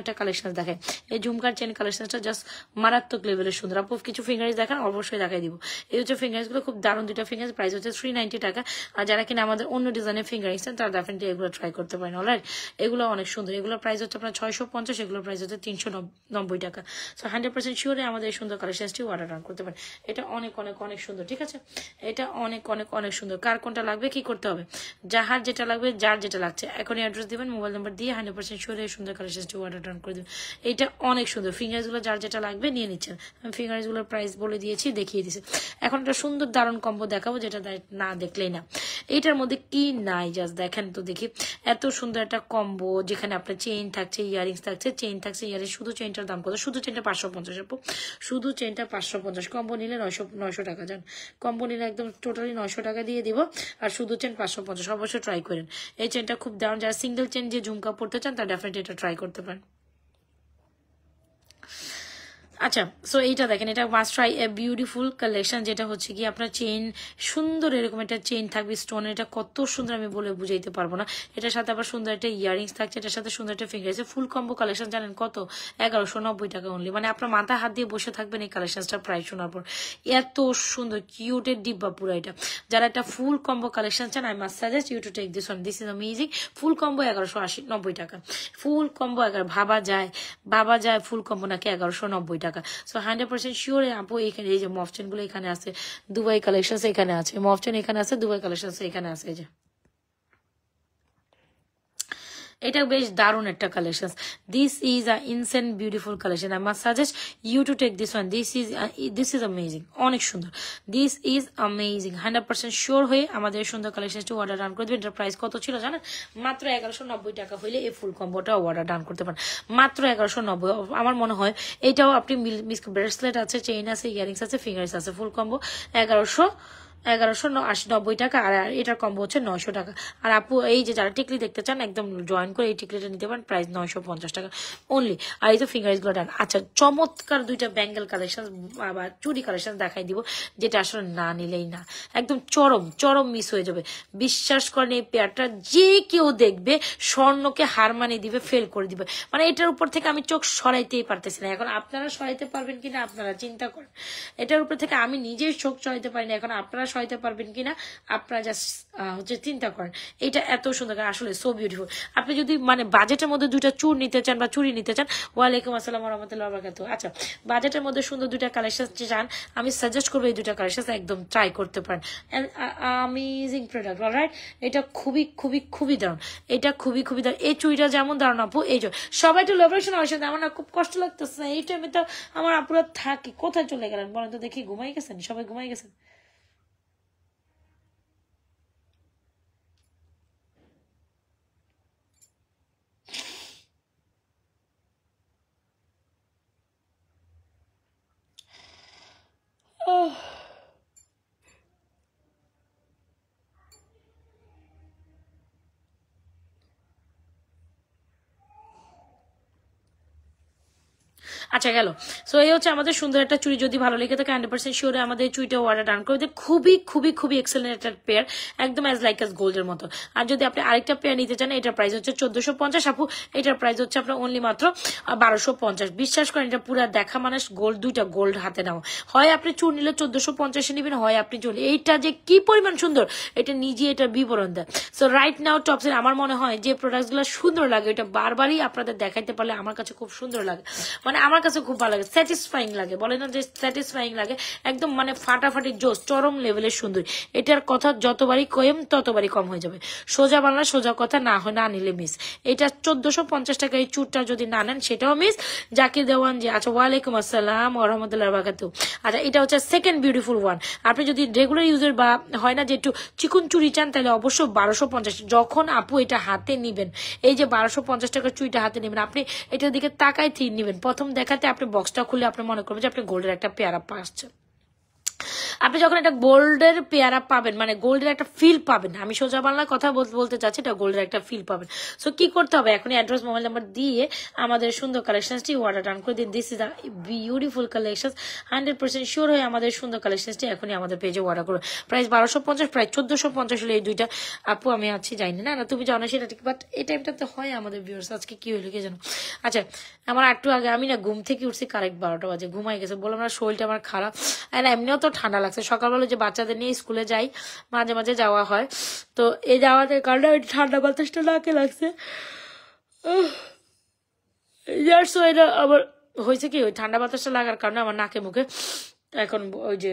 একটা কালেকশন দেখেন। এই ঝুমকার চেন কালেকশনটা জাস্ট মারাত্মক লেভেলের সুন্দর। আপু কিছু ফিঙ্গারিজ দেখেন, অবশ্যই দেখাই দিব। এই হচ্ছে ফিঙ্গারিজ গুলো, খুব দারুণ দুইটা ফিঙ্গারিজ, প্রাইস হচ্ছে 390 টাকা। আর যারা কিনা আমাদের অন্য ডিজাইনের ফিঙ্গারিজ তারা ডেফিনেটলি এগুলো ট্রাই করতে পারেন, অলরাইট? এগুলো অনেক সুন্দর, এগুলোর প্রাইস হচ্ছে আপনার 650, এগুলোর প্রাইস হচ্ছে 390 টাকা। সো 100% শিওরে আমাদের এই সুন্দর কালেকশনটি অর্ডার ডান করতে পারেন। এটা অনেক অনেক অনেক সুন্দর, ঠিক আছে, এটা অনেক অনেক অনেক সুন্দর। কার কোনটা লাগবে কি করতে হবে, যাহার যেটা লাগবে যার যেটা লাগছে এখনই অ্যাড্রেস দিবেন, মোবাইল নাম্বার দিয়ে 100% শিওরে এই সুন্দর কালেকশনটি অর্ডার ডান করে দেবেন। এটা অনেক সুন্দর। ফিঙ্গার্সগুলো যার যেটা লাগবে নিয়ে নিচ্ছেন। আমি ফিঙ্গার্সগুলোর প্রাইস বলে দিয়েছি, দেখিয়ে দিয়েছি। এখন একটা সুন্দর দারুণ কম্বো দেখাবো, যেটা না দেখলেই না। এইটার মধ্যে কি নাই জাস্ট দেখেন তো দেখি। এত সুন্দর একটা কম্বো, যেখানে আপনার চেইন থাকছে, ইয়ারিংস থাকছে, চেইন থাকছে, ইয়ারিংস। শুধু চেইনটার দাম কত? শুধু চেইনটা 550 আপু, শুধু চেইনটা 550। কম্বো নিলে 900 টাকা। যান, কম্বো নিলে একদম টোটালি 900 টাকা দিয়ে দিব, আর শুধু চেন 550। অবশ্যই ট্রাই করেন, এই চেনটা খুব দারুণ। যারা সিঙ্গেল চেন যে ঝুমকা পড়তে চান তারা ডেফিনেটলি এটা ট্রাই করতে পারেন। আচ্ছা, সো এইটা দেখেন, এটা must try a beautiful collection, যেটা হচ্ছে কি আপনার চেইন সুন্দর এরকম একটা চেইন থাকবে স্টোন। এটা কত সুন্দর আমি বলে বুঝাইতে পারবো না। এটার সাথে আবার সুন্দর একটা ইয়ারিংস থাকছে, এটার সাথে সুন্দর একটা ফিঙ্গার আছে। ফুল কম্বো কালেকশন জানেন কত? 1190 টাকা অনলি। মানে আপনার মাথা হাত দিয়ে বসে থাকবেন এই কালেকশনটার প্রাইস শোনার পর। এত সুন্দর কিউটের ডিব্বা পুরো এটা। যারা একটা ফুল কম্বো কালেকশন চান, I must suggest you to take this one. This is amazing. Full combo 1190 টাকা। ফুল কম্বো ভাবা যায় ফুল কম্বো নাকি 1190 টাকা। সো 100% শিওর আপু এখানে এই যে মফচেন গুলো এখানে আছে, দুবাই কালেকশন এখানে আছে, মফচেন এখানে আছে, দুবাই কালেকশন এখানে আছে। এই যে এটা বেশ দারুণ একটা collection. This is a innocent beautiful collection. I must suggest you to take this one. This is amazing, অনেক সুন্দর। This is amazing. 100% শিওর হয়ে আমাদের সুন্দর কালেকশনটি অর্ডার ডান করে দেবেন। এটার প্রাইস কত ছিল জানেন? মাত্র 1190 টাকা হইলে এই ফুল কম্বোটা অর্ডার ডান করতে পারেন। মাত্র 1190। আমার মনে হয় এটাও আপনি ব্রেসলেট আছে, চেইন আছে, ইয়ারিংস আছে, ফিঙ্গার্স আছে, ফুল কম্বো 1190 টাকা। আর এটার কম্বো হচ্ছে 900 টাকা। আর আপু এই যে যারা টিকলি দেখতে চান একদম জয়েন করে এই টিকলিটা নিতে পারেন, প্রাইস 950 টাকা অনলি। আর এই তো ফিঙ্গার্স গুলো ডান। আচ্ছা, চমৎকার দুইটা ব্যাঙ্গেল কালেকশন বা চুড়ি কালেকশন দেখাই দিব, যেটা আসলে না নিলেই না, একদম চরম চরম মিস হয়ে যাবে। বিশ্বাস করেন এই পেয়ারটা যে কেউ দেখবে স্বর্ণকে হার মানিয়ে দিবে, ফেল করে দিবে। মানে এটার উপর থেকে আমি চোখ সরাইতেই পারতেছি না। এখন আপনারা সরাইতে পারবেন কিনা আপনারা চিন্তা করেন। এটার উপর থেকে আমি নিজেই চোখ সরাইতে পারি না, এখন আপনারা সরাইতে পারবেন কিনা আপনারা জাস্ট হচ্ছে চিন্তা করেন। এটা এত সুন্দর, আসলে সো বিউটিফুল। আপনি যদি মানে বাজেটের মধ্যে দুইটা চুর নিতে চান বা চুড়ি নিতে চান, ওয়ালাইকুম আসসালাম রহমতুল্লাহ বারাকাতুহু। আচ্ছা, বাজেটের মধ্যে সুন্দর দুইটা কালেকশন চান, আমি সাজেস্ট করবো এই দুইটা কালেকশন একদম ট্রাই করতে পারেন। Amazing product, alright. এটা খুবই খুবই খুবই দারুণ, এটা খুবই খুবই দারুণ। এই চুড়িটা যেমন দারুণ আপু, এই যে সবাই একটু লোভেশন আসেন, আমার না খুব কষ্ট লাগতেছে না এই টাইমে। তো আমার আপুরা থাকি, কোথায় চলে গেলেন বলেন তো দেখি? ঘুমাই গেছেন সবাই? ঘুমাই গেছেন? আচ্ছা গেল। সো এই হচ্ছে আমাদের সুন্দর একটা চুড়ি। যদি ভালো লেগে থাকে 100% শিওরে আমাদের চুড়িটা অর্ডার ডান করে দিই। খুবই খুবই খুবই এক্সেলেন্ট একটা পেয়ার, একদম অ্যাজ লাইক অ্যাজ গোল্ডের মতো। আর যদি আপনি আরেকটা পেয়ার নিতে চান, এটার প্রাইস হচ্ছে 1450 আপু। এটার প্রাইস হচ্ছে আপনার অনলি মাত্র 1250। বিশ্বাস করেন এটা পুরো দেখা মানে গোল্ড, দুইটা গোল্ড হাতে নাও। হয় আপনি চুড় নিলে 1450 নেবেন, হয় আপনি চুড়। এইটা যে কি পরিমাণ সুন্দর এটা নিজে এটার বিবরণ দেয়। সো রাইট নাও টপসের আমার মনে হয় যে প্রোডাক্টগুলো সুন্দর লাগে এটা বারবারই আপনাদের দেখাইতে পারলে আমার কাছে খুব সুন্দর লাগে, মানে আমার কাছে খুব ভালো লাগে, স্যাটিসফাইং লাগে, বলে না যে স্যাটিসফাইং লাগে, একদম মানে ফাটাফাটি জোস, চরম লেভেলের সুন্দর। এটার কথা যতবারই কম ততবারই কম হয়ে যাবে। সোজা বাংলা সোজা কথা, না হয় না নিলে মিস। এটা 1450 টাকা এই চুরটা যদি না নেন সেটাও মিস। জাকির দেওয়ান জি, আচ্ছা ওয়ালাইকুম আসসালাম ওয়া রাহমাতুল্লাহি ওয়া বারাকাতুহু। আচ্ছা, এটা হচ্ছে সেকেন্ড বিউটিফুল ওয়ান। আপনি যদি রেগুলার ইউজার বা হয় না যে একটু চিকন চুরি চান, তাহলে অবশ্যই 1250। যখন আপু এটা হাতে নিবেন, এই যে 1250 টাকার চুরিটা হাতে নেবেন, আপনি এটার দিকে তাকাই নিবেন, প্রথম দেখাতে আপনি বক্সটা খুলে আপনি মনে করবেন যে আপনি গোল্ডের একটা পেয়ারা পাচ্ছেন। আপনি যখন একটা গোল্ডের পেয়ারা পাবেন, মানে গোল্ডের একটা ফিল পাবেন, আমি সোজা বাংলা কথা বলতে চাচ্ছি, এটা গোল্ডের একটা ফিল পাবেন। সো কি করতে হবে, এখন অ্যাড্রেস মোবাইল নাম্বার দিয়ে আমাদের সুন্দর কালেকশনটি অর্ডার ডান করে দিন। This is a beautiful collection. 100% sure হয়ে আমাদের সুন্দর কালেকশনটি এখনই আমাদের পেজে অর্ডার করুন। প্রাইস 1250, প্রায় 1450 হলে এই দুইটা। আপু আমি আছি জানি না, না তুমি জানো সেটা ঠিক, বাট এই টাইমটা তো হয় আমাদের ভিউয়ার্স। আজকে কি হইলো কে জানো। আচ্ছা, আমার একটু আগে আমি না ঘুম থেকে উঠছি কারেক্ট 12টা বাজে, ঘুমাই গেছে, বললাম না শরীরটা আমার খারাপ। আর এমনিও তো ঠান্ডা লাগছে, সকালবেলা যে বাচ্চাদের নিয়ে স্কুলে যাই, মাঝে মাঝে যাওয়া হয়, তো এই যাওয়াতে কারণে ঠান্ডা বাতাসটা নাকে লাগছে। সো এটা আবার হয়েছে কি ওই ঠান্ডা বাতাসটা লাগার কারণে আমার নাকে মুখে এখন ওই যে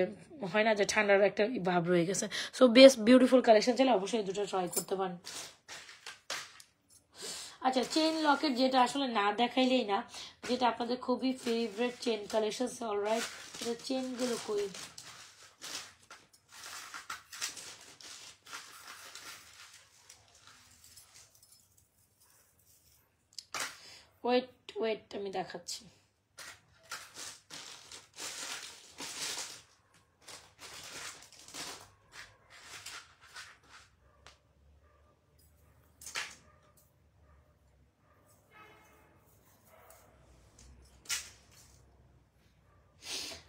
হয় না যে ঠান্ডার একটা ভাব রয়ে গেছে। সো বেস্ট বিউটিফুল কালেকশন চাইলে অবশ্যই দুটো ট্রাই করতে পারেন। আচ্ছা চেন লকেট যেটা আসলে না দেখাইলেই না, যেটা আপনাদের খুবই ফেভারিট চেন কালেকশন। অলরাইট, এটা চেনগুলো কই, ওয়েট ওয়েট আমি দেখাচ্ছি।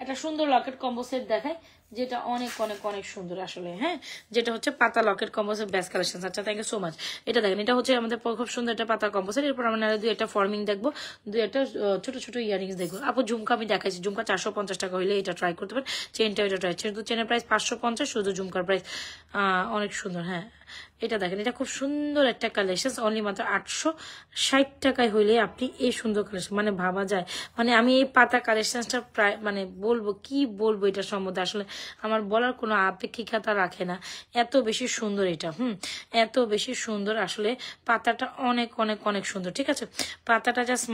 একটা সুন্দর লকেট কম্বো সেট দেখায় যেটা অনেক অনেক অনেক সুন্দর আসলে। হ্যাঁ, যেটা হচ্ছে পাতা Locket combo set best collection. আচ্ছা থ্যাংক ইউ সো মাচ। এটা দেখেন, এটা হচ্ছে আমাদের খুব সুন্দর একটা পাতা কম্বো সেট। এরপর আমরা দুই একটা ফর্মিং দেখবো, দুই একটা ছোট ছোট ইয়ারিংস দেখবো। আপু ঝুমকা আমি দেখাইছি, ঝুমকা 450 টাকা হইলে এটা ট্রাই করতে পারেন। চেনটা এটা ট্রাই, শুধু চেনের প্রাইস 550, শুধু ঝুমকার প্রাইস অনেক সুন্দর। হ্যাঁ এটা দেখেন, এটা খুব সুন্দর একটা কালেকশন, অনলি মাত্র 860 টাকায় হইলে আপনি এই সুন্দর কালেকশন, মানে ভাবা যায়, মানে আমি এই পাতা কালেকশনটা প্রায় মানে বলবো কি বলবো এটার সম্বন্ধে, আসলে আমার বলার কোনো আপেক্ষিকতা রাখে না, এত বেশি সুন্দর এটা। এত বেশি সুন্দর আসলে, পাতাটা অনেক অনেক অনেক সুন্দর। ঠিক আছে, পাতাটা জাস্ট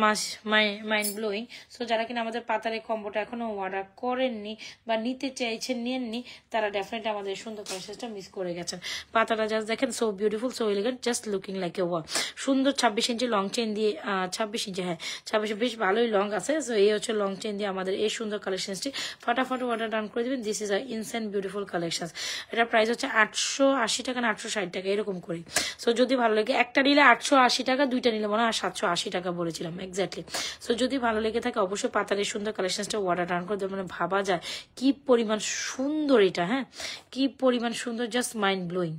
মাইন্ড ব্লোয়িং। সো যারা কিনা আমাদের পাতার এই কম্বোটা এখনো অর্ডার করেননি বা নিতে চাইছেন, নেননি, তারা ডেফিনেটলি আমাদের সুন্দর কালেকশনটা মিস করে গেছেন। পাতাটা জাস্ট দেখেন, so beautiful, so elegant, just looking like a wall. সুন্দর 26 ইঞ্চি লং চেন দিয়ে, 26 ইঞ্চি, হ্যাঁ 26, বেশ ভালোই লং আছে। সো এই হচ্ছে লং চেন দিয়ে আমাদের এই সুন্দর কালেকশনটি। ফটাফট অর্ডার ডান করে দিবেন। This is a innocent beautiful collection. এটা প্রাইস হচ্ছে 880 টাকা না 860 টাকা এরকম করি। সো যদি ভালো লাগে, একটা নিলে 880 টাকা, দুইটা নিলে মনে হয় 780 টাকা বলেছিলাম এক্স্যাক্টলি। সো যদি ভালো লেগে থাকে অবশ্যই পাতার এই সুন্দর কালেকশনটা অর্ডার ডান করে দেবেন। মানে ভাবা যায় কি পরিমাণ সুন্দর এটা, হ্যাঁ কি পরিমাণ সুন্দর, জাস্ট মাইন্ড ব্লোয়িং।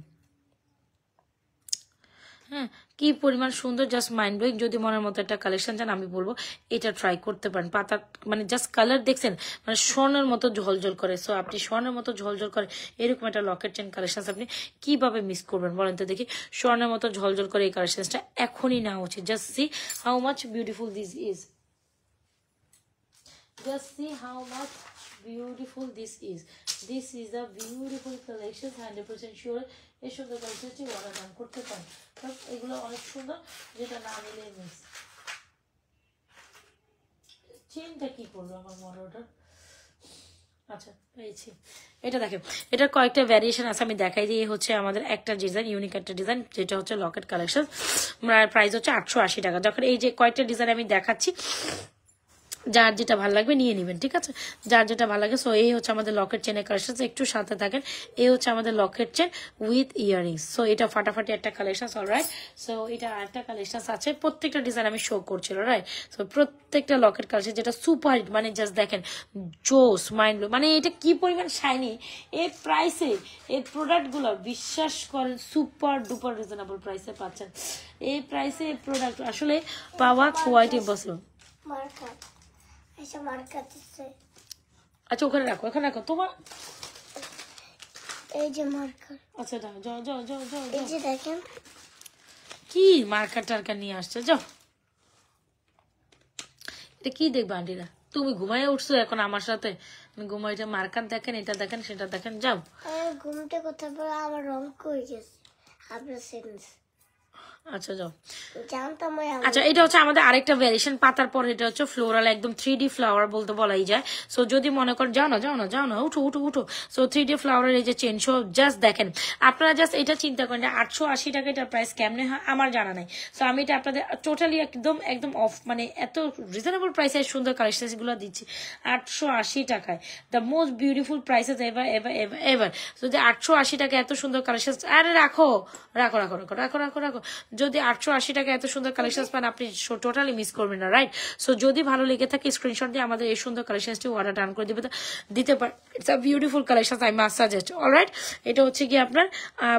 হ্যাঁ কি পরিমাণ সুন্দর, জাস্ট মাইন্ড ব্লোয়িং। যদি মনের মতো একটা কালেকশন চান আমি বলবো এটা ট্রাই করতে পারেন। পাতা মানে জাস্ট কালার দেখছেন, মানে স্বর্ণের মতো ঝলঝল করে। সো আপনি স্বর্ণের মতো ঝলঝল করে এরকম একটা লকেট চেন কালেকশন আপনি কিভাবে মিস করবেন বলেন তো দেখি। স্বর্ণের মতো ঝলঝল করে এই কালেকশনটা এখনই নেওয়া উচিত। Just see how much beautiful this is, just see how much beautiful this is. This is a beautiful collection, 100% sure এই সুন্দর কালেকশনটি অর্ডার দাম করতে পারেন। এগুলো অনেক সুন্দর, যেটা না নিলে মিস। চেনটা কি করলো আমার মডেলটা, আচ্ছা পেয়েছি। এটা দেখেন, এটার কয়েকটা ভ্যারিয়েশন আছে, আমি দেখাই দিয়ে। হচ্ছে আমাদের একটা ডিজাইন, ইউনিক একটা ডিজাইন, যেটা হচ্ছে লকেট কালেকশন, প্রাইস হচ্ছে 880 টাকা। যখন এই যে কয়েকটা ডিজাইন আমি দেখাচ্ছি, যার যেটা ভালো লাগবে নিয়ে নেবেন, ঠিক আছে, যার যেটা ভালো লাগে। সো এই হচ্ছে আমাদের লকেট চেনের কালেকশন, একটু সাথে থাকেন। এই হচ্ছে আমাদের Locket chain with earrings. So এটা ফাটাফাটি একটা কালেকশন, অলরাইট। সো এটা আরেকটা কালেকশন আছে, প্রত্যেকটা ডিজাইন আমি শো করছিল, রাইট। সো প্রত্যেকটা লকেট কালেকশন যেটা সুপার হিট, মানে জাস্ট দেখেন জোস মাইন্ড, মানে এটা কি পরিমাণ শাইনি এই প্রাইসে। এই প্রোডাক্টগুলো বিশ্বাস করেন সুপার ডুপার রিজনেবল প্রাইসে পাচ্ছেন। এই প্রাইসে এই প্রোডাক্ট আসলে পাওয়া কোয়াইট ইম্পসিবল। আচ্ছা ওখানে রাখো, ওখানে রাখো তোমার, এই যে মার্কার। আচ্ছা যাও যাও যাও যাও যাও, এই যে দেখেন কি মার্কার টার্কার নিয়ে আসছে, যাও। এটা কি দেখবে আন্টিরা, তুমি ঘুমাইয়া উঠছো এখন আমার সাথে, ঘুমাইটা মার্কার দেখেন, এটা দেখেন, সেটা দেখেন, যাও। ঘুমতে কোথাও আমার রং কই গেছে আপনার সেন্স। আচ্ছা যাও। আচ্ছা এটা হচ্ছে আমাদের আরেকটা ভ্যারিয়েশন পাতার পর, এটা হচ্ছে ফ্লোরাল, একদম 3D ফ্লাওয়ার বলতে বলাই যায়। সো যদি মনে করেন, যাও না যাও না যাও না, উঠো উঠো উঠো। সো 3D ফ্লাওয়ারের এই যে চেন, সো জাস্ট দেখেন, আপনারা জাস্ট এটা চিন্তা করেন যে 880 টাকা এটার প্রাইস কেমনে হয় আমার জানা নাই। সো আমি এটা আপনাদের টোটালি একদম একদম অফ, মানে এত রিজনেবল প্রাইসে সুন্দর কালেকশন গুলো দিচ্ছি 880 টাকায়। The most beautiful prices ever ever ever ever. যদি 880 টাকা এত সুন্দর কালেকশন, আরে রাখো রাখো রাখো রাখো রাখো রাখো রাখো। যদি 880 টাকা এত সুন্দর কালেকশন পান আপনি টোটালি মিস করবেন না, রাইট। সো যদি ভালো লেগে থাকে স্ক্রিনশট দিয়ে আমাদের এই সুন্দর কালেকশনটি অর্ডার ডান করে দিতে পারেন। It's a beautiful collection, I must suggest, alright. এটা হচ্ছে কি আপনার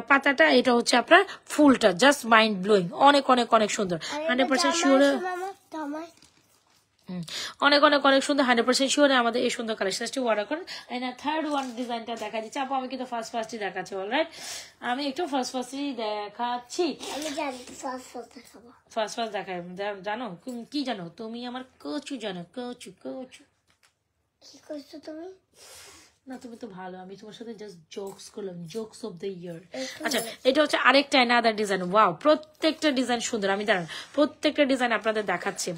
পাতাটা, এটা হচ্ছে আপনার ফুলটা, জাস্ট মাইন্ড ব্লোয়িং, অনেক অনেক অনেক সুন্দর, 100% শিওর। অনেক অনেক অনেক সুন্দর 100% শিওর আমাদের এই সুন্দর কালেকশনটি অর্ডার করেন। থার্ড ওয়ান ডিজাইনটা দেখা দিচ্ছি আপু, আমি কিন্তু ফার্স্টই দেখাচ্ছি। অলরাইট, আমি একটু ফার্স্টই দেখাচ্ছি। আমি জানি ফার্স্ট দেখাবো। ফার্স্ট দেখাই। জানো কি জানো তুমি? আমার কচু জানো, কচু কচু। কি করছো তুমি? না তুমি তো ভালো, আমি তোমার সাথে জাস্ট জোকস করলাম, জোকস অফ দ্য ইয়ার। আচ্ছা, এটা হচ্ছে আরেকটা আনাদার ডিজাইন। ওয়াও, প্রত্যেকটা ডিজাইন সুন্দর। আমি দাঁড়ান প্রত্যেকটা ডিজাইন আপনাদের দেখাচ্ছি।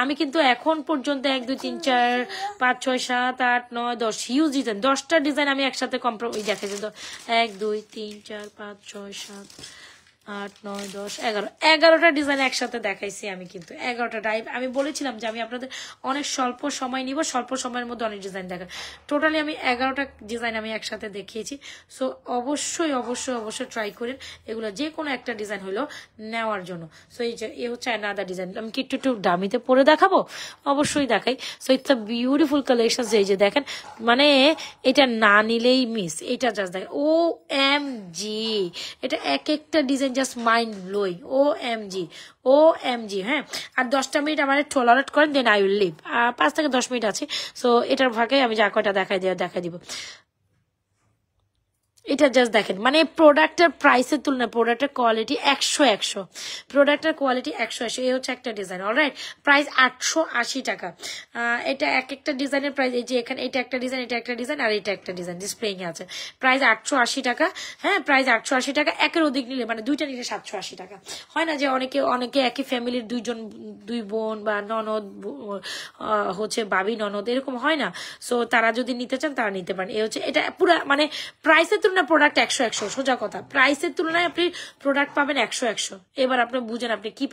আমি কিন্তু এখন পর্যন্ত 1 2 3 4 5 6 7 8 9 10 হিউজ ডিজাইন, 10টা ডিজাইন আমি একসাথে দেখাচ্ছি। তো 1 2 3 4 5 6 7 8 9 10 11টা ডিজাইন একসাথে দেখাইছি আমি, কিন্তু 11টা টাইপ। আমি বলেছিলাম যে আমি আপনাদের অনেক স্বল্প সময় নিব, স্বল্প সময়ের মধ্যে অনেক ডিজাইন দেখা। টোটালি আমি 11টা ডিজাইন আমি একসাথে দেখিয়েছি। সো অবশ্যই অবশ্যই অবশ্যই ট্রাই করেন এগুলো যে কোনো একটা ডিজাইন হলো নেওয়ার জন্য। সো এই হচ্ছে অ্যানাদার ডিজাইন। আমি কি একটু দামিতে পরে দেখাবো? অবশ্যই দেখাই। So it's a beautiful collection. এই যে দেখেন, মানে এটা না নিলেই মিস। এটা জাস্ট দেখেন, OMG, এটা এক একটা design just mind blowing. OMG। হ্যাঁ, আর 10টা মিনিট আমার টলারেট করেন, দেন আই উইল লিভ। 5 থেকে 10 মিনিট আছে। সো এটার ভাগে আমি যা কয়টা দেখাই দিব। এটা জাস্ট দেখেন, মানে প্রোডাক্টের প্রাইসের তুলনায় প্রোডাক্টের কোয়ালিটি 100 প্রোডাক্টের কোয়ালিটি 100। এই হচ্ছে একটা ডিজাইন। অলরাইট, প্রাইস 880 টাকা। এটা এক একটা ডিজাইনের প্রাইস, এই যে এখানে এটা একটা ডিজাইন, এটা একটা ডিজাইন, আর এটা একটা ডিজাইন ডিসপ্লেইং আছে। প্রাইস 880 টাকা। হ্যাঁ, প্রাইস 880 টাকা। একের অধিক নিলে, মানে দুইটা নিলে 780 টাকা। হয় না যে অনেকে একই ফ্যামিলির দুই বোন বা ননদ হচ্ছে বাবি ননদ এরকম হয় না। সো তারা যদি নিতে চান তারা নিতে পারেন। এই হচ্ছে এটা পুরা, মানে প্রাইসের প্রোডাক্ট 100 সোজা কথা। প্রাইসের তুলনায় আপনি প্রোডাক্ট পাবেন 100। এবার আপনি বুঝেন আপনি কি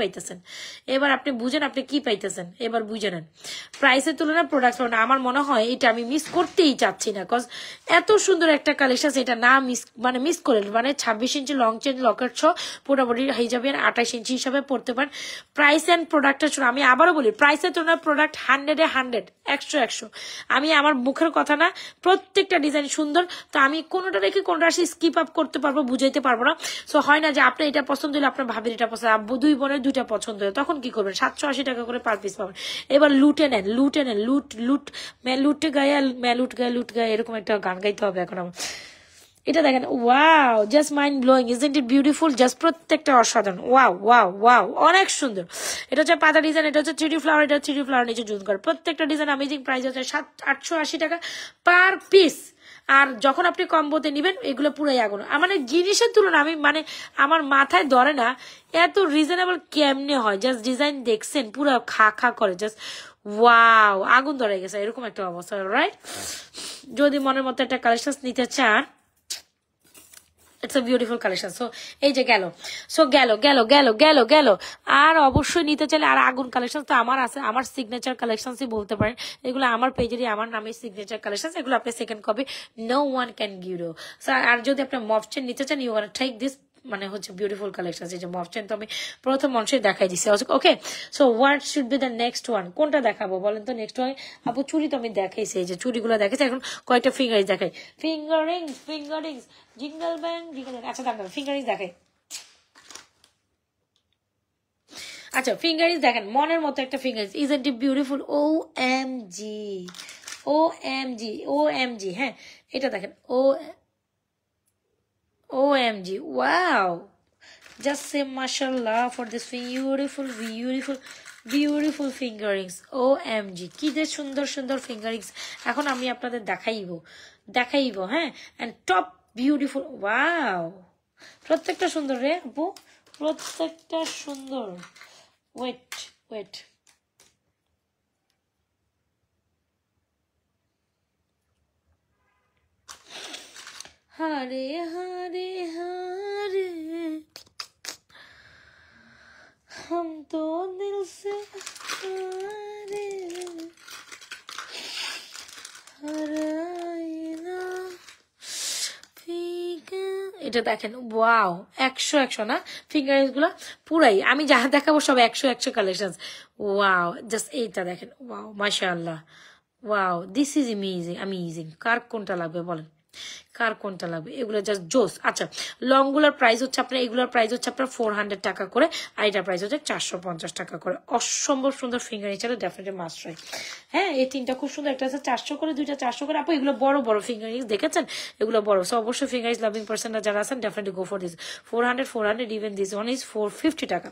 পাইতেছেন। এবার বুঝে নেন প্রাইসের তুলনায় প্রোডাক্ট পাবেন। আমার মনে হয় এটা আমি মিস করতেই চাচ্ছি না, কজ এত সুন্দর একটা কালেকশন, এটা না মিস করে, মানে 26 ইঞ্চি লং চেন লকেট ছ মোটামুটি হিজাবে 28 ইঞ্চি হিসাবে পড়তে পারেন। প্রাইস অ্যান্ড প্রোডাক্টের জন্য আমি আবারও বলি, প্রাইসের তুলনায় প্রোডাক্ট 100-এ 100, 100। আমি আমার মুখের কথা না, প্রত্যেকটা ডিজাইন সুন্দর। তো আমি কোনোটা রেখে কোনটা আসি স্কিপ আপ করতে পারবো, বুঝাইতে পারবো না। সো হয় না যে আপনার এটা পছন্দ হলে আপনার ভাবির এটা পছন্দ, দুই বোনের দুইটা পছন্দ হলে তখন কি করবেন? 780 টাকা করে পার পিস পাবেন। এবার লুটে নেন, লুটে গায়ে লুট গায়ে এরকম একটা গান গাইতে হবে এখন আমার। এটা দেখেন, wow, just mind blowing, isn't it beautiful? Just প্রত্যেকটা অসাধারণ। ওয়াও, অনেক সুন্দর। এটা হচ্ছে পাতা ডিজাইন, এটা হচ্ছে 3D ফ্লাওয়ার, এটা 3D ফ্লাওয়ার নিচে জুম করে। প্রত্যেকটা ডিজাইন অ্যামেজিং। প্রাইস হচ্ছে 880 টাকা পার পিস। আর যখন আপনি কম্বোতে নিবেন এগুলো পুরাই আগুন। মানে জিনিসের তুলনা আমি, মানে আমার মাথায় ধরে না এত রিজনেবল কেমনে হয়। জাস্ট ডিজাইন দেখছেন, পুরো খা করে, জাস্ট ওয়াও, আগুন ধরে গেছে এরকম একটা অবস্থা। রাইট, যদি মনের মতো একটা কালেকশন নিতে চান, it's a beautiful collection. So এই যে গেল। আর অবশ্যই নিতে চাইলে আর আগুন কালেকশন তো আমার আছে, আমার সিগনেচার কালেকশনসই বলতে পারেন। এগুলো আমার পেজেরই, আমার নামে সিগনেচার কালেকশন। এগুলো আপনি second copy, no one can give you. আর যদি আপনি মফ চেন নিতে চান, ইউ আর টেক দিস, মানে হচ্ছে বিউটিফুল কালেকশন। এই যে মফ চেন তো আমি প্রথম মানুষই দেখাই দিচ্ছি। Okay, so what should be the next one? কোনটা দেখাবো বলেন তো? নেক্সট ওয়ান আপু চুড়ি তো আমি দেখাইছি, এই যে চুড়িগুলো দেখাইছি। এখন কয়েকটা ফিঙ্গারিংস দেখাই। ফিঙ্গারিংস জিঙ্গল ব্যাং জিঙ্গল। আচ্ছা দাঁড়ান, ফিঙ্গারিংস দেখাই। আচ্ছা, ফিঙ্গারিংস দেখেন, মনের মতো একটা fingerings. Isn't it beautiful? OMG। হ্যাঁ, এটা দেখেন, OMG, wow, just say mashallah for this beautiful fingerings. OMG, কি যে সুন্দর ফিঙ্গারিংস। এখন আমি আপনাদের দেখাইব। হ্যাঁ, and top beautiful, wow, প্রত্যেকটা সুন্দর রে আপু, প্রত্যেকটা সুন্দর। ওয়েট, হারে हम तो दिल से हारे হারাইনা। এটা দেখেন, ওয়াও, 100 না ফিঙ্গারিংস গুলো পুরাই। আমি যা দেখাবো সব 100 কালেকশন। ওয়াও, জাস্ট এইটা দেখেন, ওয়াও, মাশাআল্লাহ, ওয়াও, দিস ইজ অ্যামেজিং। কার কোনটা লাগবে বলেন? কার কোনটা লাগবে, এগুলো জাস্ট জোস। আচ্ছা, লংগুলোর প্রাইস হচ্ছে আপনার, এগুলোর প্রাইস হচ্ছে আপনার 400 টাকা করে, আর এটার প্রাইস হচ্ছে 450 টাকা করে। অসম্ভব সুন্দর ফিঙ্গার হিসেবে ডেফিনেটলি মাস্ট ট্রাই। হ্যাঁ, এই তিনটা খুব সুন্দর, একটা আছে 400 করে, দুইটা 400 করে। আপু এগুলো বড় বড় ফিঙ্গারিংস দেখেছেন, এগুলো বড়। সো অবশ্যই ফিঙ্গারিংস লাভিং পার্সনরা যারা আছেন definitely go for this. 400 even this one is 450 টাকা।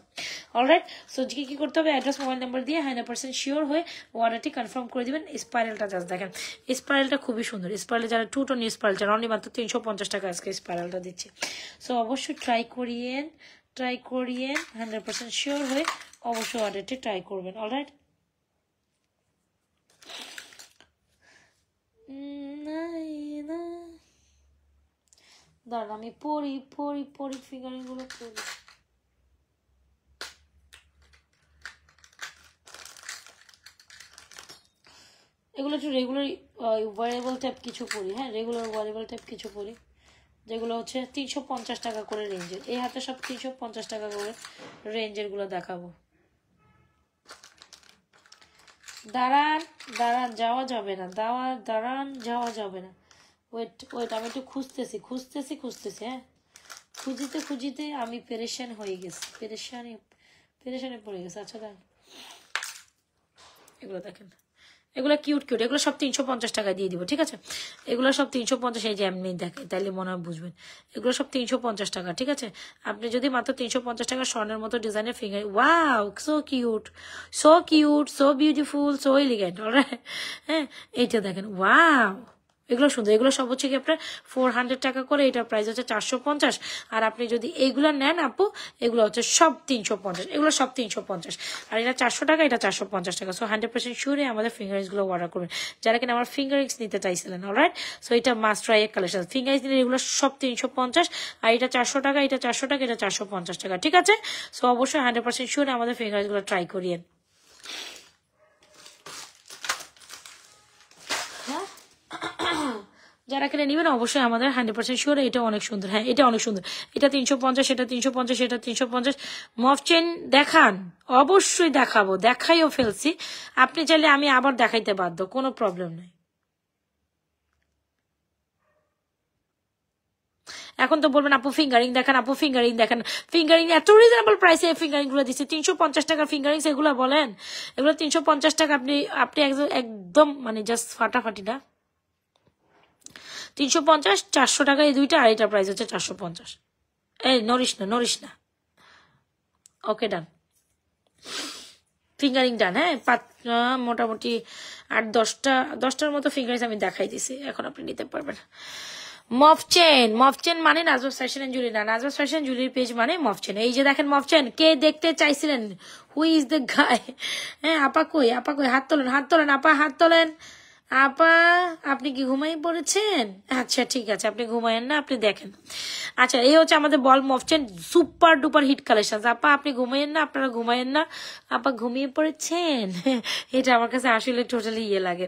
অলরাইট, সো কি করতে হবে, অ্যাড্রেস মোবাইল নাম্বার দিয়ে 100% শিওর হয়ে অর্ডারটি কনফার্ম করে দিবেন। স্পাইরালটা জাস্ট দেখেন, স্পাইরালটা খুবই সুন্দর। স্পাইরাল যারা টু টোন স্পাইরাল চান অনলি মাত্র 350 টাকা আজকে স্পাইরালটা দিচ্ছি। সো অবশ্যই ট্রাই করিয়েন 100% শিওর হয়ে অবশ্যই অর্ডারটি ট্রাই করবেন। অলরাইট, দাঁড়ান আমি পরি ফিগারিং গুলো করি। এগুলো একটু রেগুলার ওয়ারেবল টাইপ কিছু পরি। হ্যাঁ, রেগুলার ওয়ারেবল টাইপ কিছু পরি, যেগুলো হচ্ছে 350 টাকা করে রেঞ্জের। এই হাতে সব 350 টাকা করে রেঞ্জের গুলো দেখাবো। দাঁড়ান যাওয়া যাবে না, দাঁড়ান যাওয়া যাবে না। ওয়েট আমি একটু খুঁজতেছি। হ্যাঁ, খুঁজিতে আমি পেরেশান হয়ে গেছি, পেরেশানে পড়ে গেছে। আচ্ছা দাঁড়ান, এগুলো দেখেন, এগুলো কিউট, এগুলো সব 350 টাকা দিয়ে দিব, ঠিক আছে? এগুলো সব 350, এই যে এমনি দেখে তাইলে মনে হয় বুঝবেন। এগুলো সব 350 টাকা, ঠিক আছে? আপনি যদি মাত্র 350 টাকা স্বর্ণের মতো ডিজাইনের finger, wow so cute, so beautiful, so elegant. Alright, হ্যাঁ এইটা দেখেন, ওয়াও এগুলো সুন্দর। এগুলো সব হচ্ছে কি আপনার 400 টাকা করে, এটার প্রাইস হচ্ছে 450। আর আপনি যদি এইগুলো নেন আপু, এগুলো হচ্ছে সব 350, এগুলো সব 350। আর এটা 400 টাকা, এটা 450 টাকা। সো 100% শিওরে আমাদের ফিঙ্গারিংস গুলো অর্ডার করবেন যারা কিনা আমার ফিঙ্গারিংস নিতে চাইছিলেন। অলরাইট, সো এটা মাস্ট ট্রাই এক কালেকশন। ফিঙ্গারিংস নিলে এগুলো সব 350, আর এটা 400 টাকা, এটা 400 টাকা, এটা 450 টাকা, ঠিক আছে? সো অবশ্যই 100% শিওরে আমাদের ফিঙ্গারিংস গুলো ট্রাই করিয়েন। যারা কিনে নেবেন অবশ্যই আমাদের 100% শিওর এটা অনেক সুন্দর। হ্যাঁ, এটা অনেক সুন্দর। এটা 350, এটা 350, এটা 350। মফ চেন দেখান, অবশ্যই দেখাবো, দেখাইও ফেলছি। আপনি চাইলে আমি আবার দেখাইতে বাধ্য, কোনো প্রবলেম নেই। এখন তো বলবেন আপু ফিঙ্গারিং দেখেন, ফিঙ্গারিং এত রিজনেবল প্রাইসে ফিঙ্গারিং গুলো দিচ্ছে। 350 টাকার ফিঙ্গারিং এগুলো বলেন, এগুলো 350 টাকা। আপনি একদম মানে জাস্ট ফাটাফাটি না। 350, 400 টাকা এই দুইটা, আর এটার প্রাইস হচ্ছে 450। এই নরিস না। ওকে ডান, ফিঙ্গারিং ডান। হ্যাঁ, মোটামুটি 8-10টার মতো ফিঙ্গারিং আমি দেখাই দিছি, এখন আপনি নিতে পারবেন। মফ চেন মানে নাজমাস ফ্যাশন এন্ড জুয়েলারি না, নাজমাস ফ্যাশন জুয়েলারি পেজ মানে মফ চেন। এই যে দেখেন মফ চেন, কে দেখতে চাইছিলেন? Who is the guy? হ্যাঁ, আপা কই হাত তোলেন আপা, হাত তোলেন। আপা আপনি কি ঘুমাই পড়েছেন? আচ্ছা ঠিক আছে, আপনি ঘুমায়েন না, আপনি দেখেন। আচ্ছা, এই হচ্ছে আমাদের বল মফচেন, সুপার ডুপার হিট কালেকশন। আপা আপনি ঘুমায়েন না, আপনারা ঘুমায়েন না, আপা ঘুমিয়ে পড়েছেন? এটা আমার কাছে আসলে টোটালি লাগে,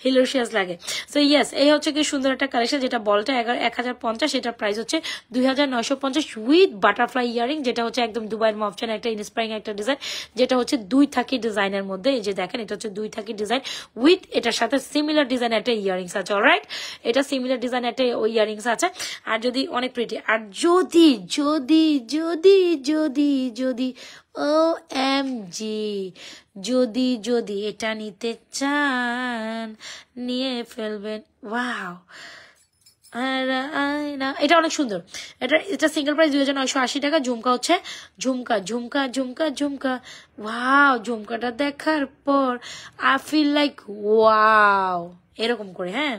হিলোসিয়াস লাগে। সো ইয়েস, এই হচ্ছে কি সুন্দর একটা কালেকশন, যেটা বলটা 1050, এটার প্রাইস হচ্ছে 2950 উইথ বাটারফ্লাই ইয়ারিং, যেটা হচ্ছে একদম দুবাইয়ের মফচেন একটা ইন্সপায়ারিং একটা ডিজাইন, যেটা হচ্ছে 2 থাকি ডিজাইনের মধ্যে। এই যে দেখেন, এটা হচ্ছে 2 থাকি ডিজাইন উইথ এটার সাথে সিমিলার ডিজাইন একটা ইয়ারিংস আছে। অলরাইট, এটা সিমিলার ডিজাইন একটা ইয়ারিংস আছে। আর যদি অনেক প্রিটি, আর যদি যদি যদি যদি যদি OMG যদি এটা নিতে চান নিয়ে ফেলবেন। ওয়াও, এটা অনেক সুন্দর। এটা সিঙ্গেল প্রাইস 2980 টাকা। ঝুমকা হচ্ছে ঝুমকা। ওয়াও, ঝুমকাটা দেখার পর আই ফিল লাইক ওয়াও, এরকম করে। হ্যাঁ,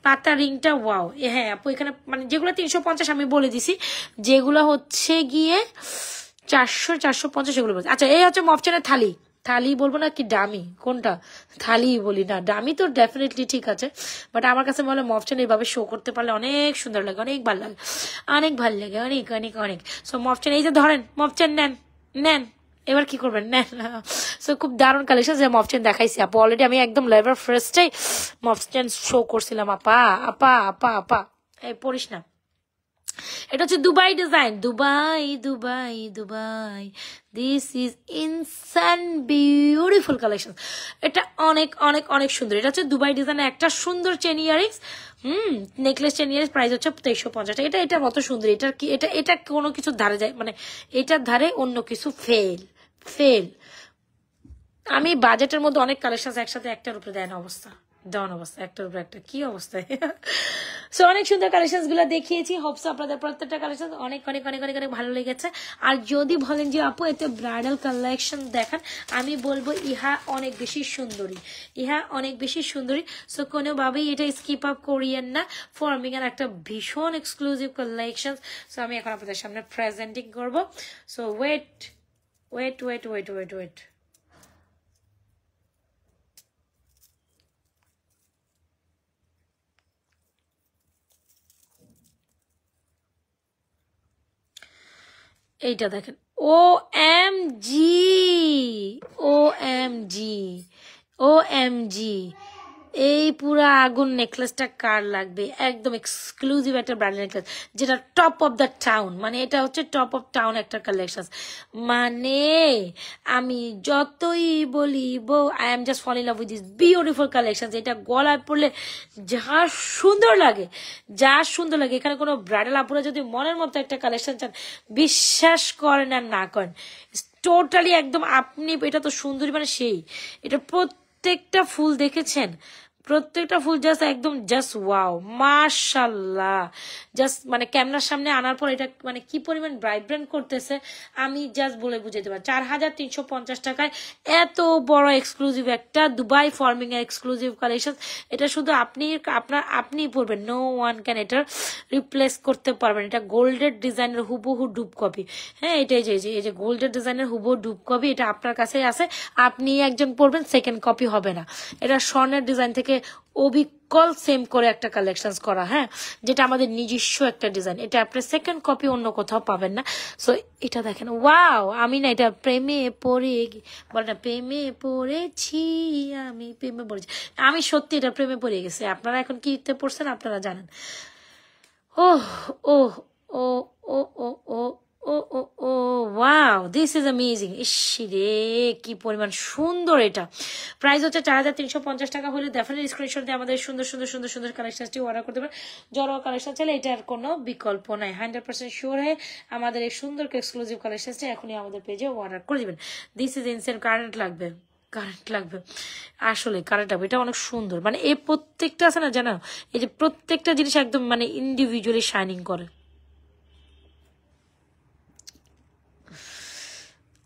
পাতা রিংটা ওয়াও। হ্যাঁ আপু, এখানে মানে যেগুলো 350 আমি বলে দিছি, যেগুলো হচ্ছে গিয়ে 400-450 এগুলো বলছি। আচ্ছা, এই হচ্ছে মফচেনের থালি বলবো না কি ডামি, কোনটা? থালি বলি না, ডামি তো ডেফিনেটলি ঠিক আছে, বাট আমার কাছে মনে হয় মফচেন এইভাবে শো করতে পারলে অনেক সুন্দর লাগে, অনেক ভালো লাগে, অনেক। সো মফচেন, এই যে ধরেন মফচেন নেন, এবার কি করবেন? নেন। সো খুব দারুণ কালেকশন, যে মফচেন দেখাইছি আপু অলরেডি। আমি একদম লাইভের ফার্স্টেই মফচেন শো করছিলাম। আপা এই পড়িস না, এটা হচ্ছে Dubai design, Dubai Dubai Dubai, this is ইনসান বিউটিফুল কালেকশন। এটা অনেক অনেক অনেক সুন্দর। এটা হচ্ছে দুবাই ডিজাইনের একটা সুন্দর chain earrings, necklace chain earrings, price হচ্ছে 2350 টাকা। এটা এটা মতো সুন্দর, এটা কি এটা এটা কোনো কিছুর ধারে যায়, মানে এটার ধারে অন্য কিছু ফেল ফেল। আমি বাজেটের মধ্যে অনেক কালেকশন একসাথে একটার উপরে দেন অবস্থা, দেওয়ান অবস্থা, একটার উপরে একটা, কি অবস্থায়। সো অনেক সুন্দর কালেকশন গুলো দেখিয়েছি, হোপস আপনাদের প্রত্যেকটা কালেকশন অনেক অনেক অনেক অনেক অনেক ভালো লেগেছে। আর যদি বলেন যে আপু এতে ব্রাইডাল কালেকশন দেখান, আমি বলবো ইহা অনেক বেশি সুন্দরী, ইহা অনেক বেশি সুন্দরী। সো কোনোভাবেই এটা স্কিপ আপ করিয়েন না, ফর্মিং এর একটা ভীষণ এক্সক্লুসিভ কালেকশন। সো আমি এখন আপনাদের সামনে প্রেজেন্টিং করবো। So wait wait wait wait wait wait, এইটা দেখেন, O M G, O M G, O M G, এই পুরা আগুন নেকলেসটা কার লাগবে, একদম এক্সক্লুসিভ একটা ব্র্যান্ড নেকলেস, যেটা টপ অফ দ্য টাউন, মানে এটা হচ্ছে টপ অফ টাউন একটা কালেকশন। মানে আমি যতই বলি I am just fall in love with this beautiful collection. এটা গলায় পড়লে যা সুন্দর লাগে, যা সুন্দর লাগে। এখানে কোনো ব্রাইডাল আপুরা যদি মনের মতো একটা কালেকশন চান, বিশ্বাস করেন আর না করেন, টোটালি একদম আপনি, এটা তো সুন্দরী মানে সেই, এটা প্রত্যেকটা ফুল দেখেছেন, প্রত্যেকটা ফুল জাস্ট একদম জাস্ট ওয়াও, মাশাল্লাহ। জাস্ট মানে ক্যামেরার সামনে আনার পর এটা মানে কি পরিমাণ ভাইব্রেন্ট করতেছে আমি জাস্ট বলে বুঝাতে পারি। 4350 টাকায় এত বড় এক্সক্লুসিভ একটা দুবাই ফর্মিং এর এক্সক্লুসিভ কালেকশন। এটা শুধু আপনিই পরবেন, নো ওয়ান ক্যান এটা রিপ্লেস করতে পারবেন। এটা গোল্ডের ডিজাইনের হুবহু ডুব কপি। হ্যাঁ, এটাই এই যে গোল্ডের ডিজাইনের হুবহু ডুব কপি, এটা আপনার কাছেই আছে, আপনি একজন পরবেন, সেকেন্ড কপি হবে না। এটা স্বর্ণের ডিজাইন থেকে অবিকল সেম করে একটা কালেকশন করা, হ্যাঁ, যেটা আমাদের নিজস্ব একটা ডিজাইন। এটা আপনার সেকেন্ড কপি অন্য কোথাও পাবেন না। সো এটা দেখেন, ওয়াও, আমি না এটা প্রেমে পড়ে, বলে না প্রেমে পড়েছি, আমি প্রেমে পড়েছি, আমি সত্যি এটা প্রেমে পড়ে গেছি। আপনারা এখন কিতে পড়ছেন আপনারা জানেন। ও ও ও ও ও ও ও ও ও ওয়াও, দিস ইজ অ্যামেজিং। ইস রে, কি পরিমাণ সুন্দর এটা। প্রাইস হচ্ছে 4350 টাকা। হলে ডেফিনেটলি স্ক্রিনশট দিয়ে আমাদের সুন্দর সুন্দর সুন্দর সুন্দর কালেকশনটি অর্ডার করতে পারেন। জড়ো কালেকশন চাইলে এটার কোনো বিকল্প নাই, 100% শিওর হয়ে আমাদের এই সুন্দর এক্সক্লুসিভ কালেকশনটি এখনই আমাদের পেজে অর্ডার করে দিবেন। দিস ইজ ইনসেন্ট, কারেন্ট লাগবে, কারেন্ট লাগবে, আসলে কারেন্ট লাগবে। এটা অনেক সুন্দর, মানে এই প্রত্যেকটা আছে না জানো, এই যে প্রত্যেকটা জিনিস একদম মানে ইন্ডিভিজুয়ালি শাইনিং করে।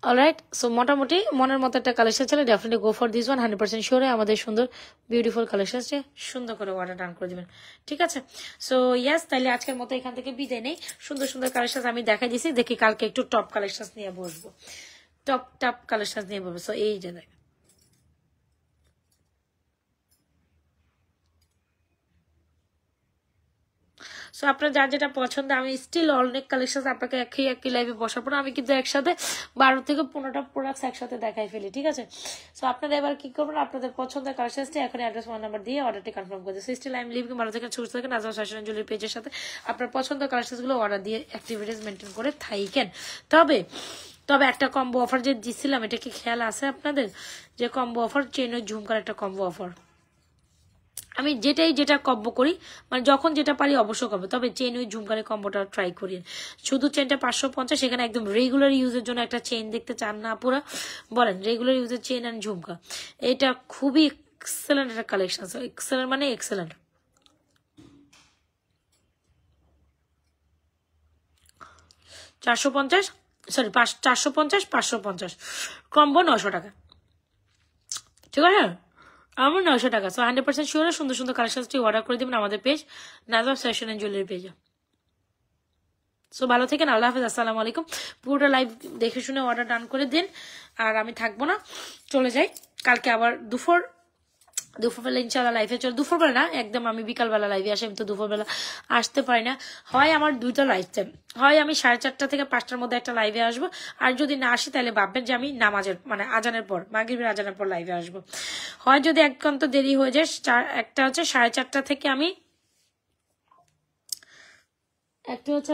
অলরাইট, সো মোটামুটি মনের মতো একটা কালেকশন ছিল, definitely go for this one, 100% sure আমাদের সুন্দর বিউটিফুল কালেকশনসে সুন্দর করে অর্ডার ডান করে দিবেন, ঠিক আছে? সো ইয়াস, তাইলে আজকের মতো এখান থেকে বিদায় নেই। সুন্দর সুন্দর কালেকশন আমি দেখাই দিছি, দেখি কালকে একটু টপ কালেকশন নিয়ে বসবো, টপ কালেকশন নিয়ে বসবো। সো এই যে দেখ, সো আপনার যার যেটা পছন্দ, আমি স্টিল অনেক কালেকশন আপনাকে একই লাইভে বসার পর আমি কিন্তু একসাথে 12 থেকে 15টা প্রোডাক্টস একসাথে দেখাই ফেলি, ঠিক আছে? সো আপনারা এবার কি করবেন, আপনাদের পছন্দের কালেকশনটি এখন অ্যাড্রেস ফোন নাম্বার দিয়ে অর্ডারটি কনফার্ম করে দিচ্ছি। স্টিল আমি লিভিং ভালো থেকে সুস্থ থাকেন, নাজমা ফ্যাশন জুয়েলারি পেজের সাথে আপনার পছন্দের কালেকশনগুলো অর্ডার দিয়ে অ্যাক্টিভিটিস মেনটেন করে থাকেন। তবে একটা কম্বো অফার যে দিচ্ছিলাম, এটা কি খেয়াল আছে আপনাদের, যে কম্বো অফার চেন ওই ঝুমকার একটা কম্বো অফার, আমি যেটা কম্বো করি, মানে যখন যেটা পারি অবশ্য কম্বো, তবে চেন উইথ ঝুমকারে কম্বোটা ট্রাই করি। শুধু চেনটা 550, সেখানে একদম রেগুলার ইউজের জন্য একটা চেন দেখতে চান না পুরা, বলেন রেগুলার ইউজের চেন অ্যান্ড ঝুমকা, এটা খুবই এক্সেলেন্ট একটা কালেকশন, এক্সেলেন্ট মানে এক্সেলেন্ট। 450, সরি 450, 550 কম্বো 900 টাকা, ঠিক আছে? আমার 900 টাকা। সো 100% শিওর সুন্দর সুন্দর কালেকশনটি অর্ডার করে দিবেন আমাদের page Najma fashion and jewellery পেজে। সো ভালো থেকেন, আল্লাহ হাফেজ, আসসালামু আলাইকুম। পুরোটা লাইভ দেখে শুনে অর্ডার ডান করে দিন, আর আমি থাকবো না, চলে যাই। কালকে আবার দুপুরবেলা ইনশাল্লাহ লাইভে চল, দুপুরবেলা না, একদম আমি বিকালবেলা লাইভে আসি, আমি তো দুপুরবেলা আসতে পারি না। হয় আমার দুইটা লাইভ টাইম, হয় আমি 4:30 থেকে 5টার মধ্যে একটা লাইভে আসবো, আর যদি না আসি তাহলে ভাববেন যে আমি নামাজের মানে আজানের পর, মাগরিবের আজানের পর লাইভে আসবো। হয় যদি একান্ত দেরি হয়ে যায়, একটা হচ্ছে 4:30 থেকে আমি একটা হচ্ছে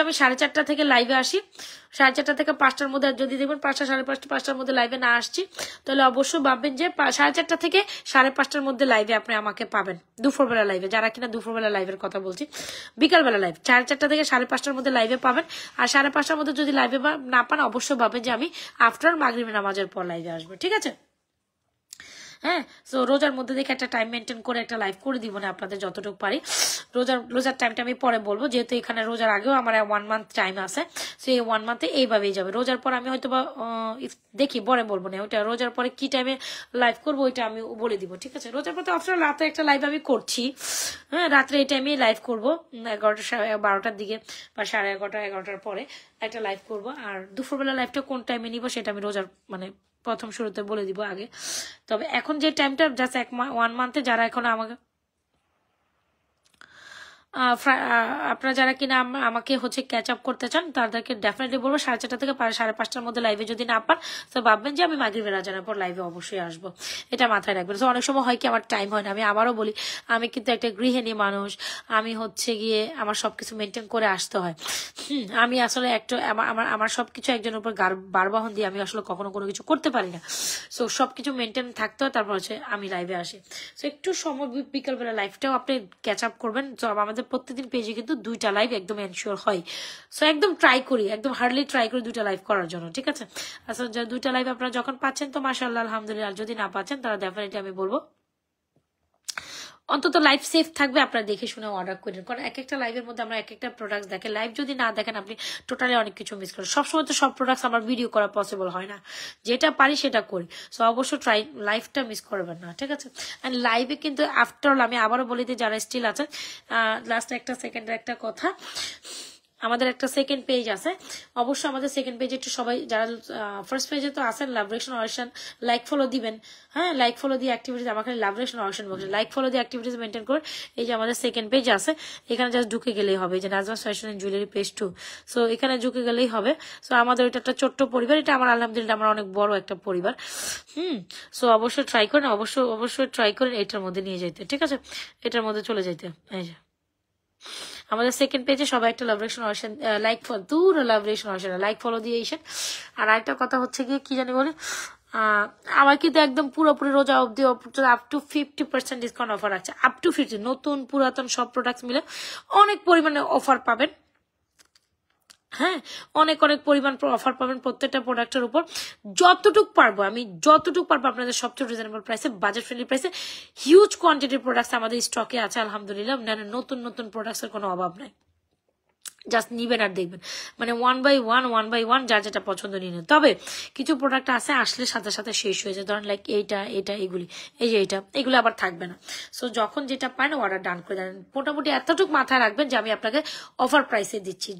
আমি 4:30 থেকে লাইভে আসি, 4:30 থেকে 5টার মধ্যে। যদি দেখবেন 5টা 5:30 5টার মধ্যে লাইভে না আসছি, তাহলে অবশ্যই ভাববেন যে 4:30 থেকে 5:30টার মধ্যে লাইভে আপনি আমাকে পাবেন। দুপুরবেলা লাইভে, যারা কিনা দুপুরবেলা লাইভের কথা বলছি, বিকালবেলা লাইভ 4:30 থেকে 5:30টার মধ্যে লাইভে পাবেন। আর 5:30টার মধ্যে যদি লাইভে না পান, অবশ্যই ভাববেন যে আমি আফটার মাগরিব নামাজের পর লাইভে আসবো, ঠিক আছে? হ্যাঁ, সো রোজার মধ্যে দেখে একটা টাইম মেনটেন করে একটা লাইভ করে দিব না আপনাদের যতটুকু পারি। রোজার টাইমটা আমি পরে বলবো, যেহেতু এখানে রোজার আগেও আমার 1 মান্থ টাইম আছে। সো এই 1 মান্থে এইভাবেই যাবে। রোজার পর আমি হয়তো বা দেখি, পরে বলবো না ওইটা। রোজার পরে কি টাইমে লাইভ করবো ওইটা আমি বলে দিব, ঠিক আছে? রোজার পর তো অবশ্যই রাতে একটা লাইভ আমি করছি। হ্যাঁ, রাত্রে এই টাইমে লাইভ করবো, 11টা 12টার দিকে বা 11:30 11টার পরে একটা লাইভ করবো। আর দুপুরবেলা লাইভটা কোন টাইমে নিব সেটা আমি রোজার মানে প্রথম শুরুতে বলে দিব আগে। তবে এখন যে টাইমটা জাস্ট 1 মান্থে যারা এখন আমাকে আপনারা যারা কিনা আমাকে হচ্ছে ক্যাচ আপ করতে চান, তাদেরকে ডেফিনেটলি বলবো 4:30 থেকে 5:30টার মধ্যে লাইভে যদি না পান, তো ভাববেন যে আমি মাগরিবের আজানের পর লাইভে অবশ্যই আসবো। এটা মাথায় রাখবেন। তো অনেক সময় হয় কি আমার টাইম হয় না। আমি আবারও বলি, আমি কিন্তু একটা গৃহিণী মানুষ। আমি হচ্ছে গিয়ে আমার সবকিছু মেনটেন করে আসতে হয়। আমি আসলে একটা আমার সবকিছু একজনের উপর বারবাহন দিয়ে আমি আসলে কখনো কোনো কিছু করতে পারি না। সো সবকিছু মেনটেন থাকতে হয়, তারপর হচ্ছে আমি লাইভে আসি। সো একটু সময় বিকালবেলা লাইভটাও আপনি ক্যাচ আপ করবেন। তো আমাদের প্রত্যেকদিন পেজে কিন্তু 2টা লাইভ একদম এনশিওর হয়। সো একদম ট্রাই করি, একদম হার্ডলি ট্রাই করি 2টা লাইভ করার জন্য, ঠিক আছে? আসলে 2টা লাইভ আপনারা যখন পাচ্ছেন তো মাশাআল্লাহ আলহামদুলিল্লাহ। যদি না পাচ্ছেন তারা ডেফিনেটলি আমি বলবো অন্তত লাইভ সেফ থাকবে, আপনারা দেখে শুনে অর্ডার করেন। কারণ এক একটা লাইভের মধ্যে আমরা এক একটা প্রোডাক্ট দেখে, লাইভ যদি না দেখেন আপনি টোটালি অনেক কিছু মিস করেন। সবসময় তো সব প্রোডাক্ট আমার ভিডিও করা পসিবল হয় না, যেটা পারি সেটা করি। সো অবশ্যই ট্রাই, লাইভটা মিস করবেন না, ঠিক আছে? অ্যান্ড লাইভে কিন্তু আফটার অল আমি আবারও বলি দিই, যারা স্টিল আছেন, লাস্ট একটা সেকেন্ডের একটা কথা, আমাদের একটা সেকেন্ড পেজ আছে। অবশ্যই আমাদের সেকেন্ড পেজে একটু সবাই যারা ফার্স্ট পেজে তো আছেন লাভরেশন অরিশন লাইক ফলো দিবেন। হ্যাঁ, লাইক ফলো দিয়ে অ্যাক্টিভিটিস, আমার খালি লাভরেশন অরিশন বলছে, লাইক ফলো দিয়ে অ্যাক্টিভিটিস মেনটেন করে। এই যে আমাদের সেকেন্ড পেজ আছে, এখানে জাস্ট ঢুকে গেলেই হবে, যে Najma fashion and jewellery page 2। So এখানে ঢুকে গেলেই হবে। সো আমাদের এটা একটা ছোট্ট পরিবার, এটা আমার আলহামদুলিল্লাহ আমার অনেক বড় একটা পরিবার। সো অবশ্যই ট্রাই করেন, অবশ্যই ট্রাই করেন এটার মধ্যে নিয়ে যাইতে, ঠিক আছে? এটার মধ্যে চলে যাইতে। এই যে আমাদের সেকেন্ড পেজে সবাই একটা লাভরেশন অরিশন লাইক ফলো, লাভরেশন অরিশন লাইক ফলো দিয়ে এসেন। আর আরেকটা কথা হচ্ছে গিয়ে কি জানি বলে, আমার কিন্তু একদম পুরোপুরি রোজা অব্দি আপ টু 50% ডিসকাউন্ট অফার আছে। আপ টু 50, নতুন পুরাতন সব প্রোডাক্ট মিলে অনেক পরিমাণে অফার পাবেন। হ্যাঁ, অনেক পরিমাণ অফার পাবেন প্রত্যেকটা প্রোডাক্টের উপর। যতটুকু পারবো আপনাদের সবচেয়ে রিজনেবল প্রাইসে, বাজেট ফ্রেন্ডলি প্রাইসে হিউজ কোয়ান্টিটির প্রোডাক্টস আমাদের স্টকে আছে আলহামদুলিল্লাহ। নতুন প্রোডাক্টসের কোনো অভাব নাই। জাস্ট নিবেন আর দেখবেন, মানে ওয়ান বাই ওয়ান যার যেটা পছন্দ নিয়ে নেন। তবে কিছু প্রোডাক্ট আছে আসলে সাথে সাথে শেষ হয়ে যায়, ধরেন লাইক এইটা এগুলি, এই যে এগুলো আবার থাকবে না। সো যখন যেটা পান অর্ডার ডান করে দেন। মোটামুটি এতটুকু মাথায় রাখবেন যে আমি আপনাকে অফার প্রাইসে দিচ্ছি,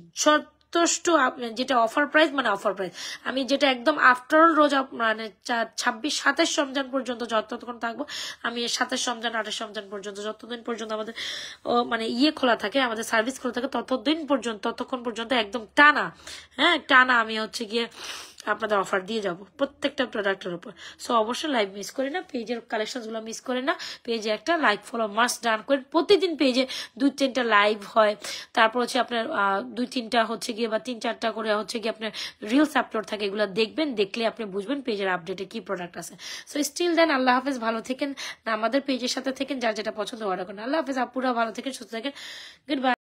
যেটা অফার প্রাইস মানে অফার প্রাইস। আমি যেটা একদম আফটার অল রোজা মানে 26-27 রমজান পর্যন্ত যতক্ষণ থাকবো, আমি 27 রমজান 28 রমজান পর্যন্ত যতদিন পর্যন্ত আমাদের মানে খোলা থাকে, আমাদের সার্ভিস খোলা থাকে, ততক্ষণ পর্যন্ত একদম টানা আমি হচ্ছে গিয়ে আপনাদের অফার দিয়ে যাব প্রত্যেকটা প্রোডাক্টের উপর। সো অবশ্যই লাইভ মিস করি না, পেজের কালেকশন গুলো মিস করি না। পেজে একটা লাইক ফলো মাস্ট ডান করে, প্রতিদিন পেজে 2-3টা লাইভ হয়। তারপর হচ্ছে আপনার 2-3টা হচ্ছে গিয়ে বা 3-4টা করে হচ্ছে গিয়ে আপনার রিলস আপলোড থাকে, এগুলো দেখবেন, দেখলে আপনি বুঝবেন পেজের আপডেটে কি প্রোডাক্ট আছে। সো স্টিল দেন, আল্লাহ হাফেজ, ভালো থেকেন, আমাদের পেজের সাথে থেকেন, যার যেটা পছন্দ অর্ডার করেন। আল্লাহ হাফেজ, আপুরা ভালো থেকেন, সুস্থ থাকেন, গুড বাই।